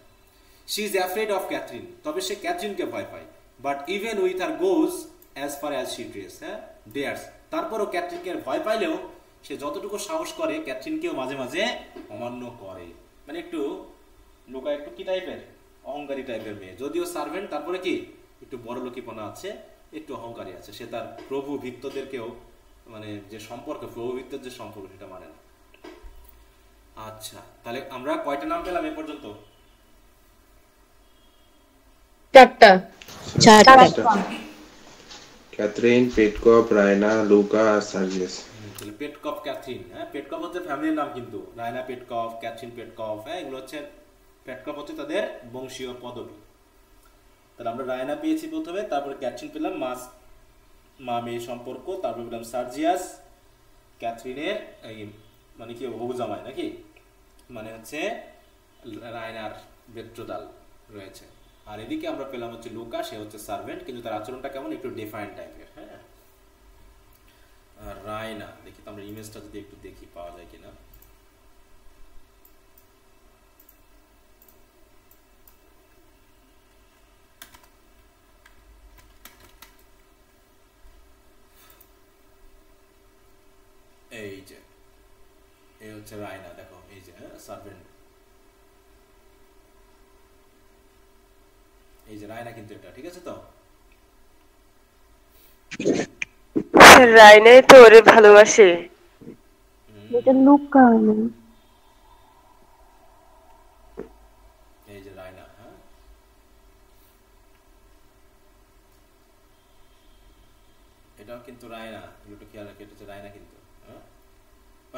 She is afraid of Catherine, তবে সে ক্যাথরিনকে ভয় পায়, but even with her goes as far as she dress, dares, তারপরও ক্যাথরিনকে ভয় পাইলেও সে যতটুকু সাহস করে ক্যাথরিনকেও মাঝে মাঝে অমান্য করে। মানে একটু লুকা একটু কি টাইপের, অহংকারী টাইপের মেয়ে, যদিও সার্ভেন্ট, তারপরে কি একটু বড় লোকিপনা আছে, একটু অহংকারী আছে। সে তার প্রভু ভিত্তদেরকেও, মানে যে সম্পর্ক, প্রভু ভিত্তর যে সম্পর্ক সেটা মানে না। আচ্ছা, তাহলে আমরা কয়টা নাম পেলাম এ পর্যন্ত? 4টা। ক্যাথরিন, পেটকপ, রায়না, লুকা আর সার্জিয়াস। তাহলে পেটকপ, ক্যাথরিন, পেটকপ হচ্ছে ফ্যামিলির নাম, কিন্তু রায়না পেটকপ, ক্যাথরিন পেটকপ, এগুলো হচ্ছে পেটকপ হচ্ছে তাদের বংশীয় পদবী। তাহলে আমরা রায়না পেয়েছি প্রথমে, তারপরে ক্যাথরিন পেলাম, মা মেয়ে সম্পর্ক, তারপরে পেলাম সার্জিয়াস, ক্যাথরিনের এই মানে কি হবু জামাই নাকি, মানে হচ্ছে রায়নার বেত্রদাল রয়েছে। আর এদিকে আমরা পেলাম হচ্ছে লুকা, সে হচ্ছে সার্ভেন্ট, কিন্তু তার আচরণটা কেমন, একটু ডিফাইন্ড টাইপের। হ্যাঁ, আর রায়না দেখি তো আমরা ইমেজটা যদি একটু দেখি পাওয়া যায় কিনা। এই যে এই হচ্ছে রায়না, দেখো এই যে সার্ভেন্ট, এই যে রায়না, কিন্তু এটা ঠিক আছে তো? রায়নাই তো ওরে ভালোবাসে। এটা লুকা, এই যে রায়না, হ্যাঁ, এটাও কিন্তু রায়না, একটু খেয়াল রাখি, এটা হচ্ছে রায়না কিন্তু, হ্যাঁ,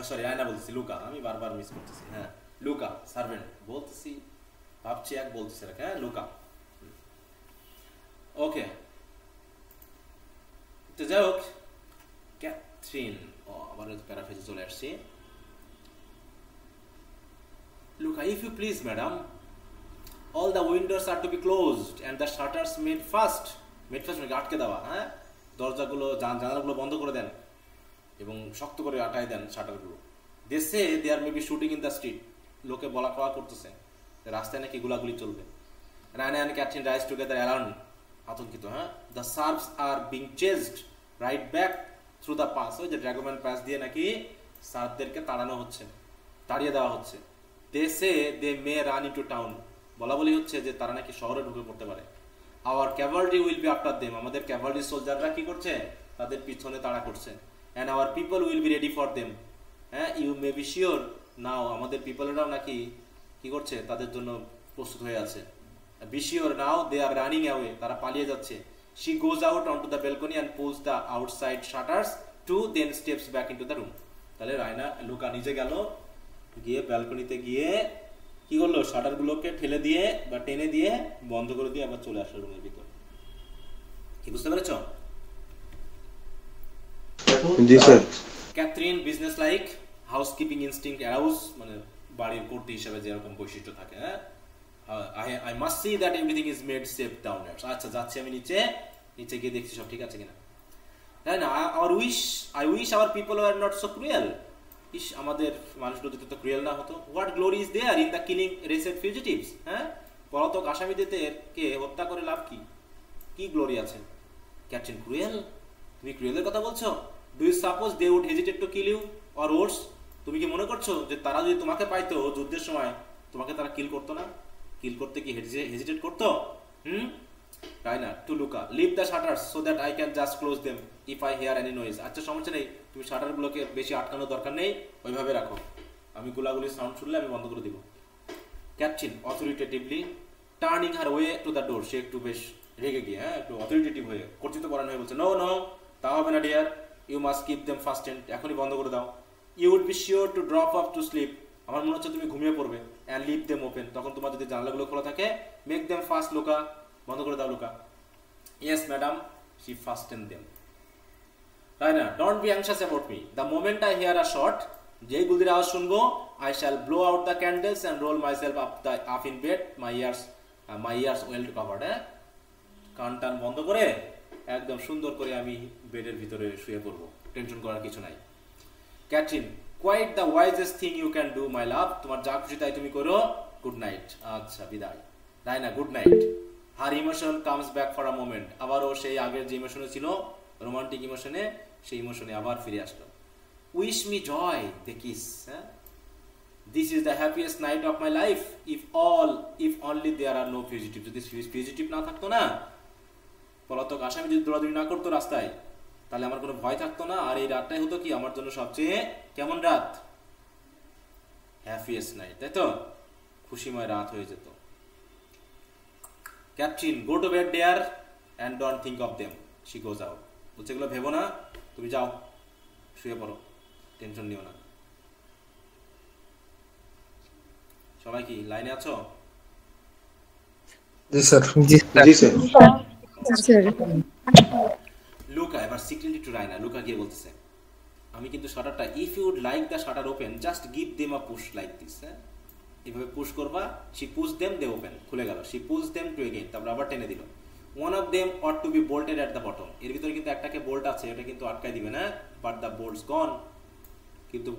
সরি রায়না বলতেছি, লুকা, আমি বারবার মিস করতেছি। হ্যাঁ, লুকা সার্ভেন্ট বলতেছি, ভাবছি এক বলতেছি, হ্যাঁ লুকা। ওকে, তো যাই হোক, ক্যাথরিন, আবার প্যারাফ্রেজে চলে আসছি। Luka, if you please madam, all the windows are to be closed and the shutters made fast মানে আটকে দেওয়া, হ্যাঁ, দরজাগুলো জানালাগুলো বন্ধ করে দেন এবং শক্ত করে আটকায় দেন শাটারগুলো। they say there may be shooting in the street, লোকে বলা কওয়া করতেছে রাস্তায় নাকি গোলাগুলি চলবে। Raina and Catherine rise together alarmed, আতঙ্কিত। হ্যাঁ, the serfs are being chased right back through the pass, ওই যে ড্রাগোম্যান পাস দিয়ে নাকি সার্ফদেরকে তাড়ানো হচ্ছে, তাড়িয়ে দেওয়া হচ্ছে। they say they may run into town, বলা বলি হচ্ছে যে তারা নাকি শহরে ঢুকে পড়তে পারে। our cavalry will be after them, আমাদের ক্যাভালরি সোলজাররা কি করছে, তাদের পিছনে তাড়া করছে। and our people will be ready for them, হ্যাঁ, you may be sure now, আমাদের পিপলরাও নাকি কি করছে, তাদের জন্য প্রস্তুত হয়ে আছে। be sure now they are running away, তারা পালিয়ে যাচ্ছে। she goes out onto the balcony and pulls the outside shutters to, then steps back into the room। তাহলে রায়না, লুকা নিজে গেল, গিয়ে ব্যালকনিতে গিয়ে কি করলো, শাটার গুলোকে ঠেলে দিয়ে বা টেনে দিয়ে বন্ধ করে দিয়ে আবার চলে আসলো রুমের ভিতর। কি বুঝতে পেরেছ? জি sir. Catherine businesslike, housekeeping instinct arouse, মানে বাড়ির কর্ত্রী হিসেবে যেরকম বৈশিষ্ট্য থাকে, হ্যাঁ, I must see that everything is made safe downstairs। আচ্ছা, যাচ্ছি আমি নিচে, নিচে গিয়ে দেখছি সব ঠিক আছে কিনা। তাই না, I wish our people were not so cruel, ইস আমাদের মানুষগুলো যদি তো ক্রুয়েল না হতো। What glory is there in the killing raced fugitives, হ্যাঁ, পলাতক আসামিদেরকে হত্যা করে লাভ কি, কি গ্লোরি আছে? ক্যাপ্টেন ক্রুয়েল, তুমি ক্রুয়েলের কথা বলছো? Do you suppose they would hesitate to kill you or worse, তুমি কি মনে করছো যে তারা যদি তোমাকে পাইতো যুদ্ধের সময় তোমাকে তারা কিল করতো না? কিল করতে কি হেজিটেট করতো? Raina to Luka leave the shutters so that I can just close them if I hear any noise. আচ্ছা সমস্যা নেই, তুমি শাটারগুলোকে বেশি আটকানোর দরকার নেই, ওইভাবে রাখো, আমি গোলাগুলি সাউন্ড শুনলে আমি বন্ধ করে দিব। ক্যাপচিন authoritatively turning her way to the door, সে একটু বেশ রেগে গিয়ে, হ্যাঁ একটু অথরিটেটিভ হয়ে কর্তৃত্বপরায়ণ হয়ে বলছে, নো নো তা হবে না dear, you must keep them fastened, এখনই বন্ধ করে দাও। You would be sure to drop off to sleep, আমার মনে হচ্ছে তুমি ঘুমিয়ে পড়বে। অ্যান্ড লিভ দেম ওপেন, তখন তোমার যদি জানলাগুলো খোলা থাকে, মেক দেম ফাস্ট লুকা, বন্ধ করে দাও Luka. Yes madam, she fasten them. Raina don't be anxious about me, the moment I hear a shot, যেই গুলির আওয়াজ শুনবো, I shall blow out the candles and roll myself up in bed, my ears well covered. হ্যাঁ, কান টান বন্ধ করে একদম সুন্দর করে আমি বেডের ভিতরে শুয়ে পড়বো, টেনশন করার কিছু নাই। Catherine quite the wisest thing you can do my love, তোমার যা খুশি তাই তুমি করো, গুড নাইট। আচ্ছা বিদায়। Raina good night. Her emotion comes back for a moment, আবারও সেই আগের যে ইমোশনে ছিল, রোমান্টিক ইমোশনে, সেই ইমোশনে আবার ফিরে আসলো। Wish me joy they kiss, হ্যাঁ, this is the happiest night of my life, if only there are no fugitive, যদি ফিউজিটিভ না থাকতো না, পলাতক আসামি যদি দৌড়াদৌড়ি না করতো রাস্তায়, তাহলে আমার কোনো ভয় থাকতো না, আর এই রাতটাই হতো কি আমার জন্য সবচেয়ে কেমন রাত, হ্যাপিয়েস্ট নাইট, তাই তো, খুশিময় রাত হয়ে যেত। Captain go to bed dear and don't think of them, she goes out, বলছে এগুলো ভেবো না, তুমি যাও শুয়ে পড়ো, টেনশন নিও না। সবাই কি লাইনে আছো? জি স্যার। জি স্যার। লুকা এবার সিক্রেটলি টু রাইনা, লুকা গিয়ে বলতেছে, আমি কিন্তু শাটারটা, if you would like the shutter open just give them a push like this, হ্যাঁ এভাবে পুশ করবা, she push them, they open, খুলে গেল, she push them to again, তারপর আবার টেনে দিল। One of them ought to be bolted at the bottom, এর ভিতরে কিন্তু একটাকে বোল্ট আছে, এটা কিন্তু আটকাই দিবে না, বাট দ্য বোল্টস গন, কিন্তু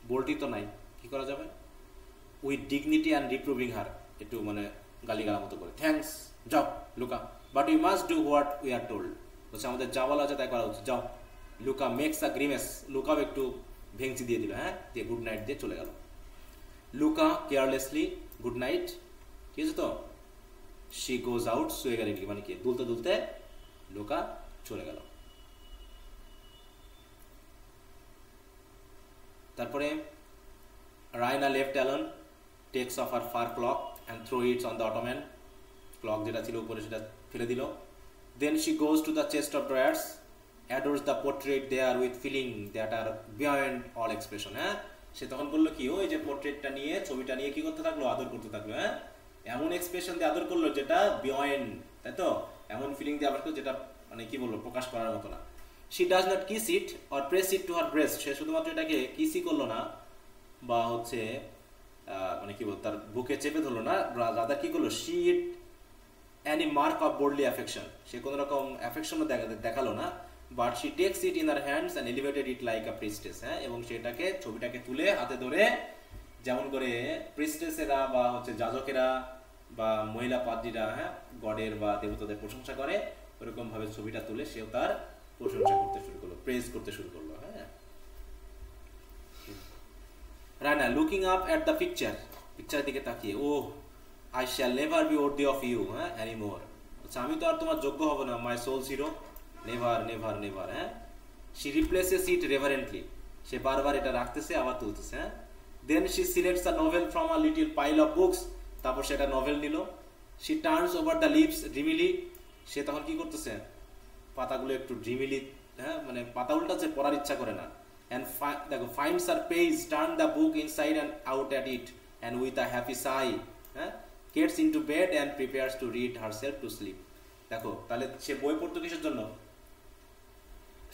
বোল্টই তো নাই, কি করা যাবে? With dignity and reproving her, একটু মানে গালিগালার মতো করে, থ্যাঙ্কস, যাও Luka, but we must do what we are told, বলছে আমাদের যা বলা আছে তাই করা উচিত, যাও। লুকা মেক্স আ গ্রিমেস, লুকাও একটু ভেঙচি দিয়ে দিল, হ্যাঁ, দিয়ে গুড নাইট দিয়ে চলে গেল। লুকা কেয়ারলেসলি গুড নাইট, ঠিক আছে তো, শি গোজ আউট সুয়েগারিলি, মানে কি দুলতে দুলতে লুকা চলে গেল। তারপরে Raina left alone, takes off her fur cloak and throw its on the ottoman, cloak যেটা ছিল উপরে সেটা ফেলে দিল। Then she goes to the chest of drawers, adores the portrait there with feeling that are beyond all expression, হ্যাঁ, সে তখন বললো কি, ওই যে পোর্ট্রেটটা নিয়ে, ছবিটা নিয়ে কি করতে থাকলো, আদর করতে থাকলো, হ্যাঁ, এমন এক্সপ্রেশন দিয়ে আদর করলো যেটা বিয়ন্ড, তাই তো, এমন ফিলিং দিয়ে আদর করলো যেটা মানে কি বলবো, প্রকাশ করার মতো না। She does not kiss it or press it to her breast, সে শুধুমাত্র এটাকে কিসই করলো না, বা হচ্ছে মানে কি বল, তার বুকে চেপে ধরলো না, রাদার কি করলো, she it any mark of boldly affection, সে কোনো রকম অ্যাফেকশনও দেখালো না, but she takes it in her hands and elevated it like a priestess, হ্যাঁ, এবং সেটাকে ছবিটাকে তুলে হাতে ধরে, যেমন করে প্রিস্টেসেরা বা হচ্ছে যাজকেরা বা মহিলা পাদ্রীরা, হ্যাঁ, গডের বা দেবতাদের প্রশংসা করে, ওরকম ভাবে ছবিটা তুলে সেও তার প্রশংসা করতে শুরু করলো, প্রেজ করতে শুরু করলো, হ্যাঁ। Raina looking up at the picture, পিকচারের দিকে তাকিয়ে, oh I shall never be worthy of you, হ্যাঁ, এনিমোর, আচ্ছা আমি তো আর তোমার যোগ্য হব না, my soul hero, never never never, হ্যাঁ। শি রিপ্লেসেস ইট রেভারেন্টলি, সে বারবার এটা রাখতেছে আবার তুলতেছে, হ্যাঁ। Then she selects a novel from a little pile of books, তারপর সেটা নোভেল নিল। She turns over the leaves ড্রিমিলি, সে তখন কি করতেছে, পাতাগুলো একটু ড্রিমিলি, হ্যাঁ, মানে পাতা উল্টাচ্ছে, পড়ার ইচ্ছা করে না। And দেখো finds her page, turn the book inside and out at it, and with a happy sigh, gets into bed and prepares to read herself to sleep. দেখো তাহলে সে বই পড়তো কিসের জন্য,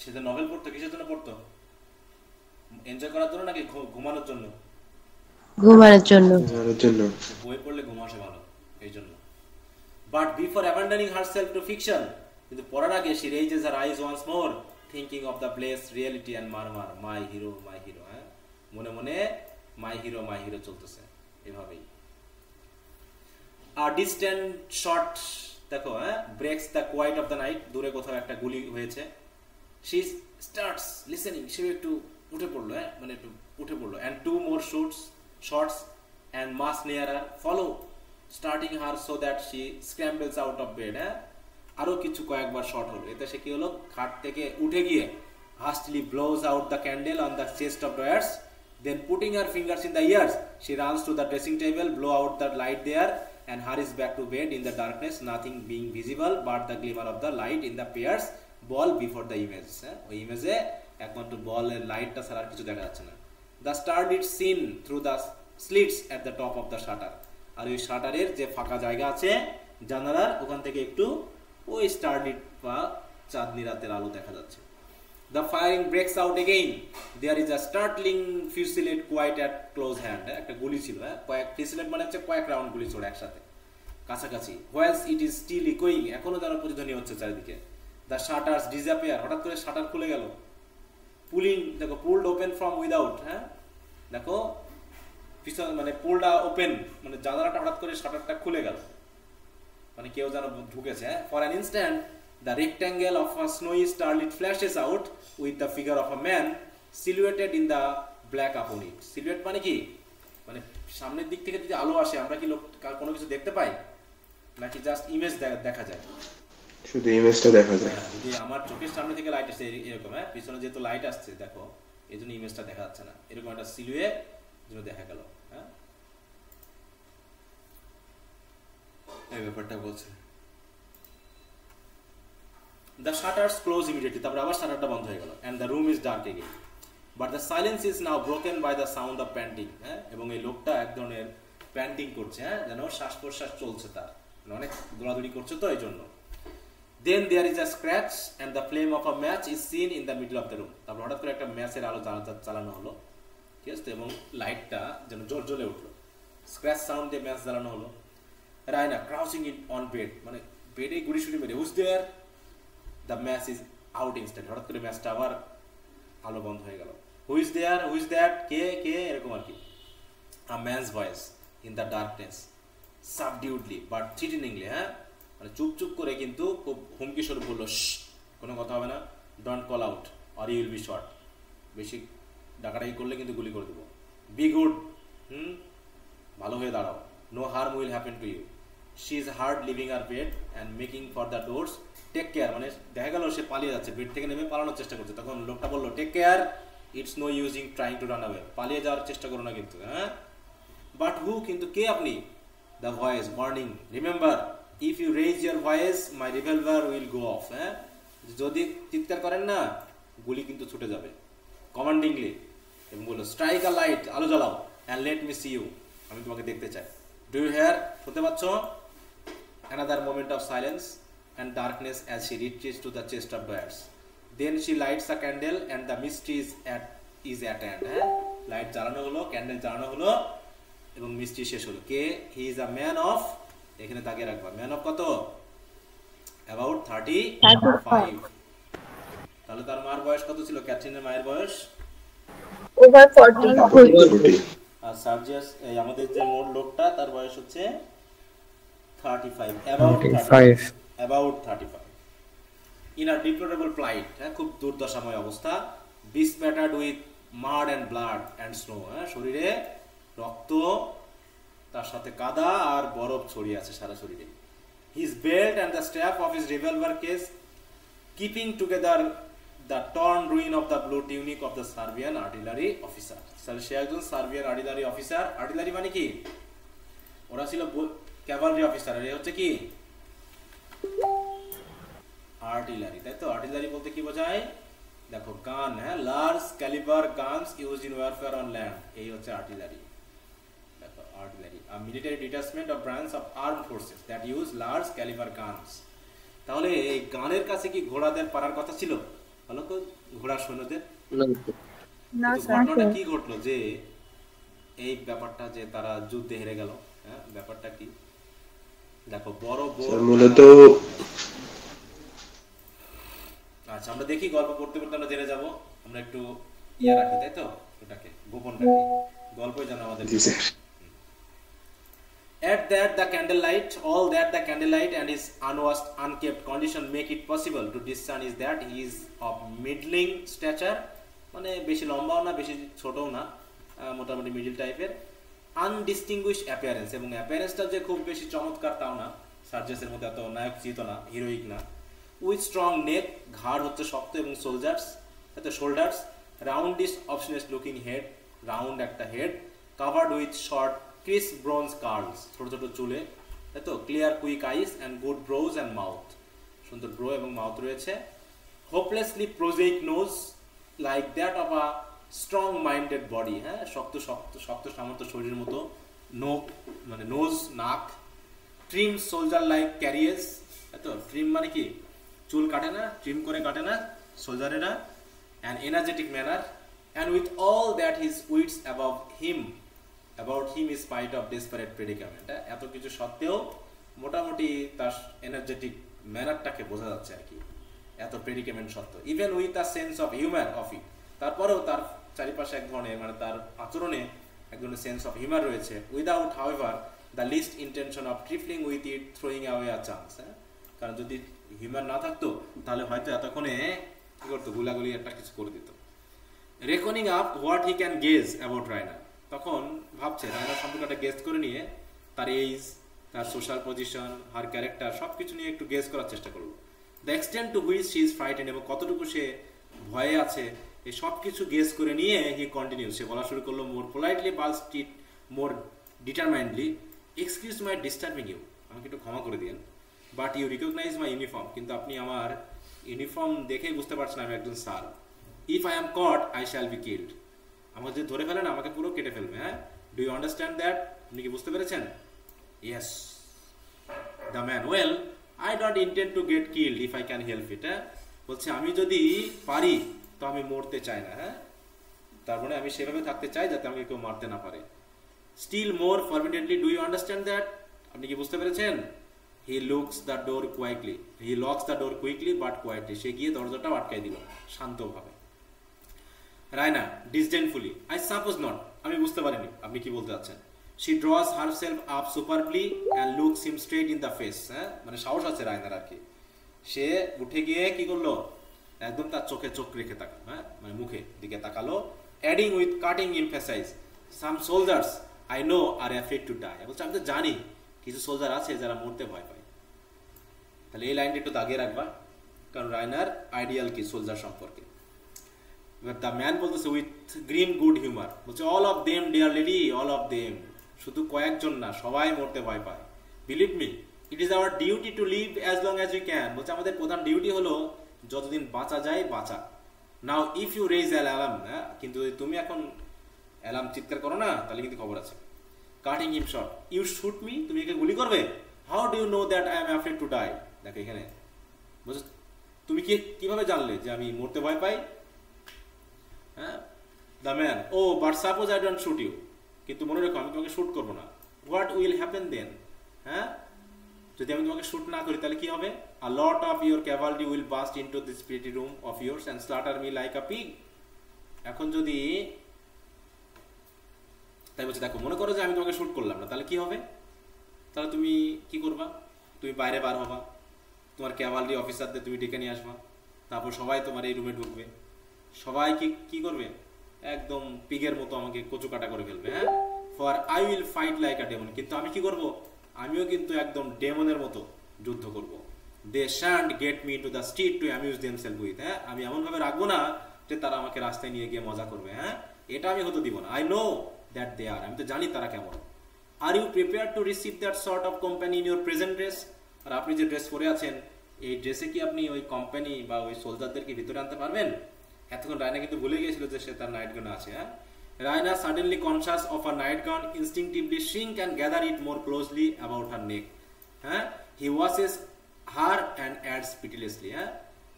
সে যে নভেল পড়তো কিসের জন্য পড়তো, এনজয় করার জন্য নাকি ঘুমানোর জন্য? ঘুমানোর জন্য। বই পড়লে ঘুম আসে ভালো, এই জন্য। But before abandoning herself to fiction, কিন্তু পড়ার আগে she raises her eyes once more, thinking of the place, reality and murmur, my hero, হ্যাঁ, মনে মনে মাই হিরো চলতেছে এভাবেই। আর ডিস্টেন্ট শট, দেখো, হ্যাঁ, breaks the quiet of the night, দূরে কোথাও একটা গুলি হয়েছে। শি স্টার্টস লিসেনিং, সে একটু উঠে পড়লো, হ্যাঁ, মানে একটু উঠে পড়লো। And two more shots and much nearer follow, starting her so that she scrambles out of bed, হ্যাঁ, আরো কিছু কয়েকবার শট হলো। এতে সে কি হলো, খাট থেকে উঠে গিয়ে hastily blows out the candle on the chest of drawers, then putting her fingers in the ears, she runs to the dressing table, blow out the light there, and hurries back to bed in the darkness, nothing being visible but the glimmer of the light in the Pierce ball before the image. ওই ইমেজে একমাত্র বলের লাইটটা ছাড়া আর কিছু দেখা যাচ্ছে না। The starlit seen through the slits at the top of the shutter, আর ওই শাটারের যে ফাঁকা জায়গা আছে জানালার ওখান থেকে একটু ওই স্টারলিট বা চাঁদনি রাতের আলো দেখা যাচ্ছে। The firing breaks out again. There is a startling fusillade quite at close hand. একটা গুলি ছিল, কয়েক fusillade মানে হচ্ছে কয়েক রাউন্ড গুলি ছোড়ে একসাথে কাছাকাছি। Whilst it is still echoing, এখনো যেন প্রতিধ্বনি হচ্ছে চারিদিকে। The shutters disappear, হঠাৎ করে শাটার খুলে গেল। Pulling, দেখো pulled open from without, দেখো পিছন মানে পুলটা ওপেন, মানে জানালাটা হঠাৎ করে শাটারটা খুলে গেল, মানে কেউ যেন ঢুকেছে। For an instant the rectangle of a snowy starlit flashes out with the figure of a man silhouetted in the black upon it. Silhouette মানে কি, মানে সামনের দিক থেকে যদি আলো আসে আমরা কি কোনো কিছু দেখতে পাই নাকি জাস্ট ইমেজ দেখা যায়? শুধু ইমেজটা দেখা যায়। যদি আমার চোখের সামনে থেকে লাইট আসছে এরকম, পিছনে যেহেতু লাইট আসছে দেখো এই জন্য ইমেজটা দেখা যাচ্ছে না, এরকম একটা সিলুয়েট যেন দেখা গেল। এই ব্যাপারটা বলছে। The shutters close immediately, তারপর আবার শাটারটা বন্ধ হয়ে গেল, and the room is dark again, but the silence is now broken by the sound of panting. এবং এই লোকটা এক ধরনের প্যান্টিং করছে, যেন শ্বাস প্রশ্বাস চলছে, তার অনেক দৌড়াদৌড়ি করছে তো এই জন্য। Then there is a scratch and the flame of a match is seen in the middle of the room. তারপর হঠাৎ করে একটা ম্যাচের আলো চালানো হলো, ঠিক আছে, এবং লাইটটা যেন জোর জ্বলে উঠলো। স্ক্র্যাচ সাউন্ড দিয়ে ম্যাচ জ্বালানো হলো। Raina crouching it on bed, মানে বেডে গুড়ি শুড়ি মেরে who's there, the match is out instant, হঠাৎ করে ম্যাচটা আবার আলো বন্ধ হয়ে গেল। হুইজ দেয়ার, হুইজ দ্যাট, কে কে, এরকম আর কি। A man's voice in the darkness subduedly but threateningly, মানে চুপ চুপ করে কিন্তু খুব হুমকি স্বরূপ বললো, কোনো কথা হবে না, don't call out or you will be shot, বেশি ডাকাডাকি করলে কিন্তু গুলি করে দেবো। বি গুড, ভালো হয়ে দাঁড়াও, no harm will happen to you. She is heard leaving her bed and making for the doors, take care, মানে দেখা গেল সে পালিয়ে যাচ্ছে, বেড থেকে নেমে পালানোর চেষ্টা করছে, তখন লোকটা বললো take care, it's no using trying to run away, পালিয়ে যাওয়ার চেষ্টা করো না কিন্তু, বাট হু, কিন্তু কে আপনি? The voice warning, remember if you raise your voice my revolver will go off, যদি চিৎকার করেন না গুলি কিন্তু ছুটে যাবে। কমান্ডিংলি, এবং বললো স্ট্রাইক আ লাইট, আলো জ্বালাও, and let me see you, আমি তোমাকে দেখতে চাই। ডু ইউ হেয়ার, শুনতে পাচ্ছ? Another moment of silence and darkness as she reaches to the chest of drawers. Then she lights a candle and the mystery is at hand. Light জ্বালানো হলো, candle জ্বালানো হলো এবং মিস্ট্রি শেষ হলো। কে? He is a man of, এখানে দাগে রাখবা, ম্যান অফ কত? অ্যাবাউট 35। তাহলে তার মার বয়স কত ছিল? ক্যাথরিনের মায়ের বয়স ওভার 40। আর সার্জিয়াস আমাদের যে মোট লোকটা তার বয়স হচ্ছে 35, about 35. In a deplorable plight, খুব দুর্দশাময় অবস্থা, bespattered with mud and blood and snow, শরীরে রক্ত তার সাথে কাদা আর বরফ ছড়িয়ে আছে সারা শরীরে। His belt and the strap of his revolver case keeping together the torn ruin of the blue tunic of the Serbian artillery officer. সে একজন সার্বিয়ান আর্টিলারি অফিসার। আর্টিলারি মানে কি? ওরা ছিল ক্যাভালরি অফিসার, আর হচ্ছে কি আর্টিলারি, তাই তো? আর্টিলারি বলতে কি বোঝায়? দেখো গান, large calibre guns use in warfare on land, এই হচ্ছে আর্টিলারি। দেখো artillery, a military detachment of branch of armed forces that use large calibre guns. তাহলে এই গানের কাছে কি ঘোড়াদের পারার কথা ছিল? বলো তো, ঘোড়ার সৈন্যদের? না স্যার। ঘটনাটা কি ঘটলো যে এই ব্যাপারটা যে তারা যুদ্ধে হেরে গেল, ব্যাপারটা কি? দেখো বড় মূলত, আচ্ছা আমরা দেখি, গল্প পড়তে পড়তে আমরা জেনে যাব, আমরা একটু ইয়া রাখি, তাই তো, ওটাকে গোপন রাখি, গল্পই জানা আমাদের। At that the candlelight, all that the candlelight and his unwashed, unkept condition make it possible to discern is that he is of middling stature, মানে বেশি লম্বাও না বেশি ছোটও না, মোটামুটি মিডল টাইপের, আনডিস্টিংগুইশড অ্যাপিয়ারেন্স, এবং অ্যাপিয়ারেন্সটা যে খুব বেশি চমৎকার তাও না, সার্জেসের মধ্যে এত নায়ক চিত না, হিরোইক না। উইথ স্ট্রং নেক, ঘাড় হচ্ছে শক্ত এবং সোলজার্স, এত shoulders, roundish obstinate looking head, round একটা head, covered with short crisp bronze curls, ছোট ছোট চুলে, তাই তো, clear quick eyes and good brows and mouth, সুন্দর ব্রো এবং মাউথ রয়েছে। Hopelessly prosaic nose like that of a strong minded body, হ্যাঁ, শক্ত শক্ত শক্ত সামর্থ্য শরীরের মতো নোক, মানে নোজ, নাক। ট্রিম সোলজার লাইক ক্যারিয়ার্স, তো ট্রিম মানে কি, চুল কাটে না, ট্রিম করে কাটে না সোলজারেরা। An energetic manner, and with all that his wits about him is spite of desperate predicament, এত কিছু সত্ত্বেও মোটামুটি তার এনার্জেটিক ম্যানারটাকে বোঝা যাচ্ছে আর কি, এত প্রেডিকামেন্ট সত্ত্বেও। Even with a sense of humour of it, তারপরেও তার চারিপাশে এক ধরনের, মানে তার আচরণে এক ধরনের সেন্স অফ হিউমার রয়েছে। Without however the least intention of trifling with it, throwing away a chance, হ্যাঁ, কারণ যদি হিউমার না থাকতো তাহলে হয়তো এতক্ষণে কি করতো, গুলাগুলি একটা কিছু করে দিত। Reckoning up what he can gauge about Raina, তখন ভাবছে রায়নার সম্পর্কে একটা গেস করে নিয়ে তার এজ, তার সোশ্যাল পজিশন, হার ক্যারেক্টার সব কিছু নিয়ে একটু গেস করার চেষ্টা করলো। The extent to which she is frightened, এবং কতটুকু সে ভয়ে আছে, এই সব কিছু গেস করে নিয়ে হি কন্টিনিউ, সে বলা শুরু করলো more politely but still more determinedly, excuse my disturbing you, আমাকে একটু ক্ষমা করে দিন, but you recognise my uniform, কিন্তু আপনি আমার ইউনিফর্ম দেখেই বুঝতে পারছেন আমি একজন sir. If I am caught I shall be killed, আমাকে যদি ধরে ফেলেন আমাকে পুরো কেটে ফেলবে, হ্যাঁ, ডু ইউ আন্ডারস্ট্যান্ড দ্যাট, আপনি কি বুঝতে পেরেছেন? Yes the man, well I don't intend to get killed if I can help it, হ্যাঁ, বলছে আমি যদি পারি তো আমি মরতে চাই না, হ্যাঁ, তার মানে আমি সেভাবে থাকতে চাই যাতে আমাকে কেউ মারতে না পারে। Still more forbiddingly, do you understand that, আপনি কি বুঝতে পেরেছেন? He locks the door quickly but quietly, সে গিয়ে দরজাটাও আটকাই দিল শান্তভাবে। Raina disdainfully, I suppose not, আমি বুঝতে পারিনি আপনি কি বলতে চাচ্ছেন। She draws herself up superbly and looks him straight in the face, হ্যাঁ, মানে সাহস আছে রায়নার আর কি, সে উঠে গিয়ে কি করলো, একদম তার চোখে চোখ রেখে তাকালো, হ্যাঁ, মানে মুখে দিকে তাকালো। Adding with cutting emphasise, some soldiers I know are afraid to die, বলছে আমি তো জানি কিছু সোলজার আছে যারা মরতে ভয় পায়। তাহলে এই লাইনটা একটু দাগিয়ে রাখবা, কারণ রায়নার আইডিয়াল কি সোলজার সম্পর্কে। এবার দ্য ম্যান বলতেছে উইথ গ্রিন গুড হিউমার, বলছে all of them dear lady, all of them, শুধু কয়েকজন না, সবাই মরতে ভয় পায়। Believe me it is our duty to live as long as we can, বলছে আমাদের প্রধান ডিউটি হলো যতদিন বাঁচা যায় বাঁচা। Now if you raise alarm, হ্যাঁ, কিন্তু যদি তুমি এখন অ্যালার্ম চিৎকার করো না তাহলে কিন্তু খবর আছে। Cutting him short, you shoot me, তুমি একে গুলি করবে, how do you know that I am afraid to die, দেখো এখানে বলছে তুমি কিভাবে জানলে যে আমি মরতে ভয় পাই, হ্যাঁ। The man, oh but suppose I don't shoot you, কিন্তু মনে রেখো আমি তোমাকে শুট করবো না। হোয়াট উইল হ্যাপেন দেন, হ্যাঁ, যদি আমি তোমাকে শুট না করি তাহলে কি হবে? A lot of your cavalry will burst into this pretty room of yours and slaughter me like a pig. এখন যদি তাই বলছে দেখো, মনে করো যে আমি তোমাকে শুট করলাম না, তাহলে কি হবে? তাহলে তুমি কি করবা? তুমি বাইরে বার হবা, তোমার ক্যাভালরি অফিসারদের তুমি ডেকে নিয়ে আসবা, তারপর সবাই তোমার এই রুমে ঢুকবে, সবাই কি করবে? একদম পিগের মতো আমাকে কচু কাটা করে ফেলবে, হ্যাঁ। For I will fight like a demon, কিন্তু আমি কি করব? আমিও কিন্তু একদম ডেমনের মতো যুদ্ধ করব। They shan't get me to the street to amuse themselves with, হ্যাঁ, আমি এমনভাবে রাখবো না যে তারা আমাকে রাস্তায় নিয়ে গিয়ে মজা করবে, হ্যাঁ, এটা আমি হতে দিব না। I know that they are, আমি তো জানি তারা কেমন। Are you prepare to receive that sort of company in your present dress, আর আপনি যে ড্রেস পরে আছেন এই ড্রেসে কি আপনি ওই কোম্পানি বা ওই সোলজারদেরকে ভিতরে আনতে পারবেন? এতক্ষণ রায়না কিন্তু ভুলে গিয়েছিল যে সে তার নাইট গান আছে, হ্যাঁ। Raina suddenly conscious of her nightgown instinctively shrink and gather it more closely about her neck, হ্যাঁ। he washes her and adds pitilessly, হ্যাঁ,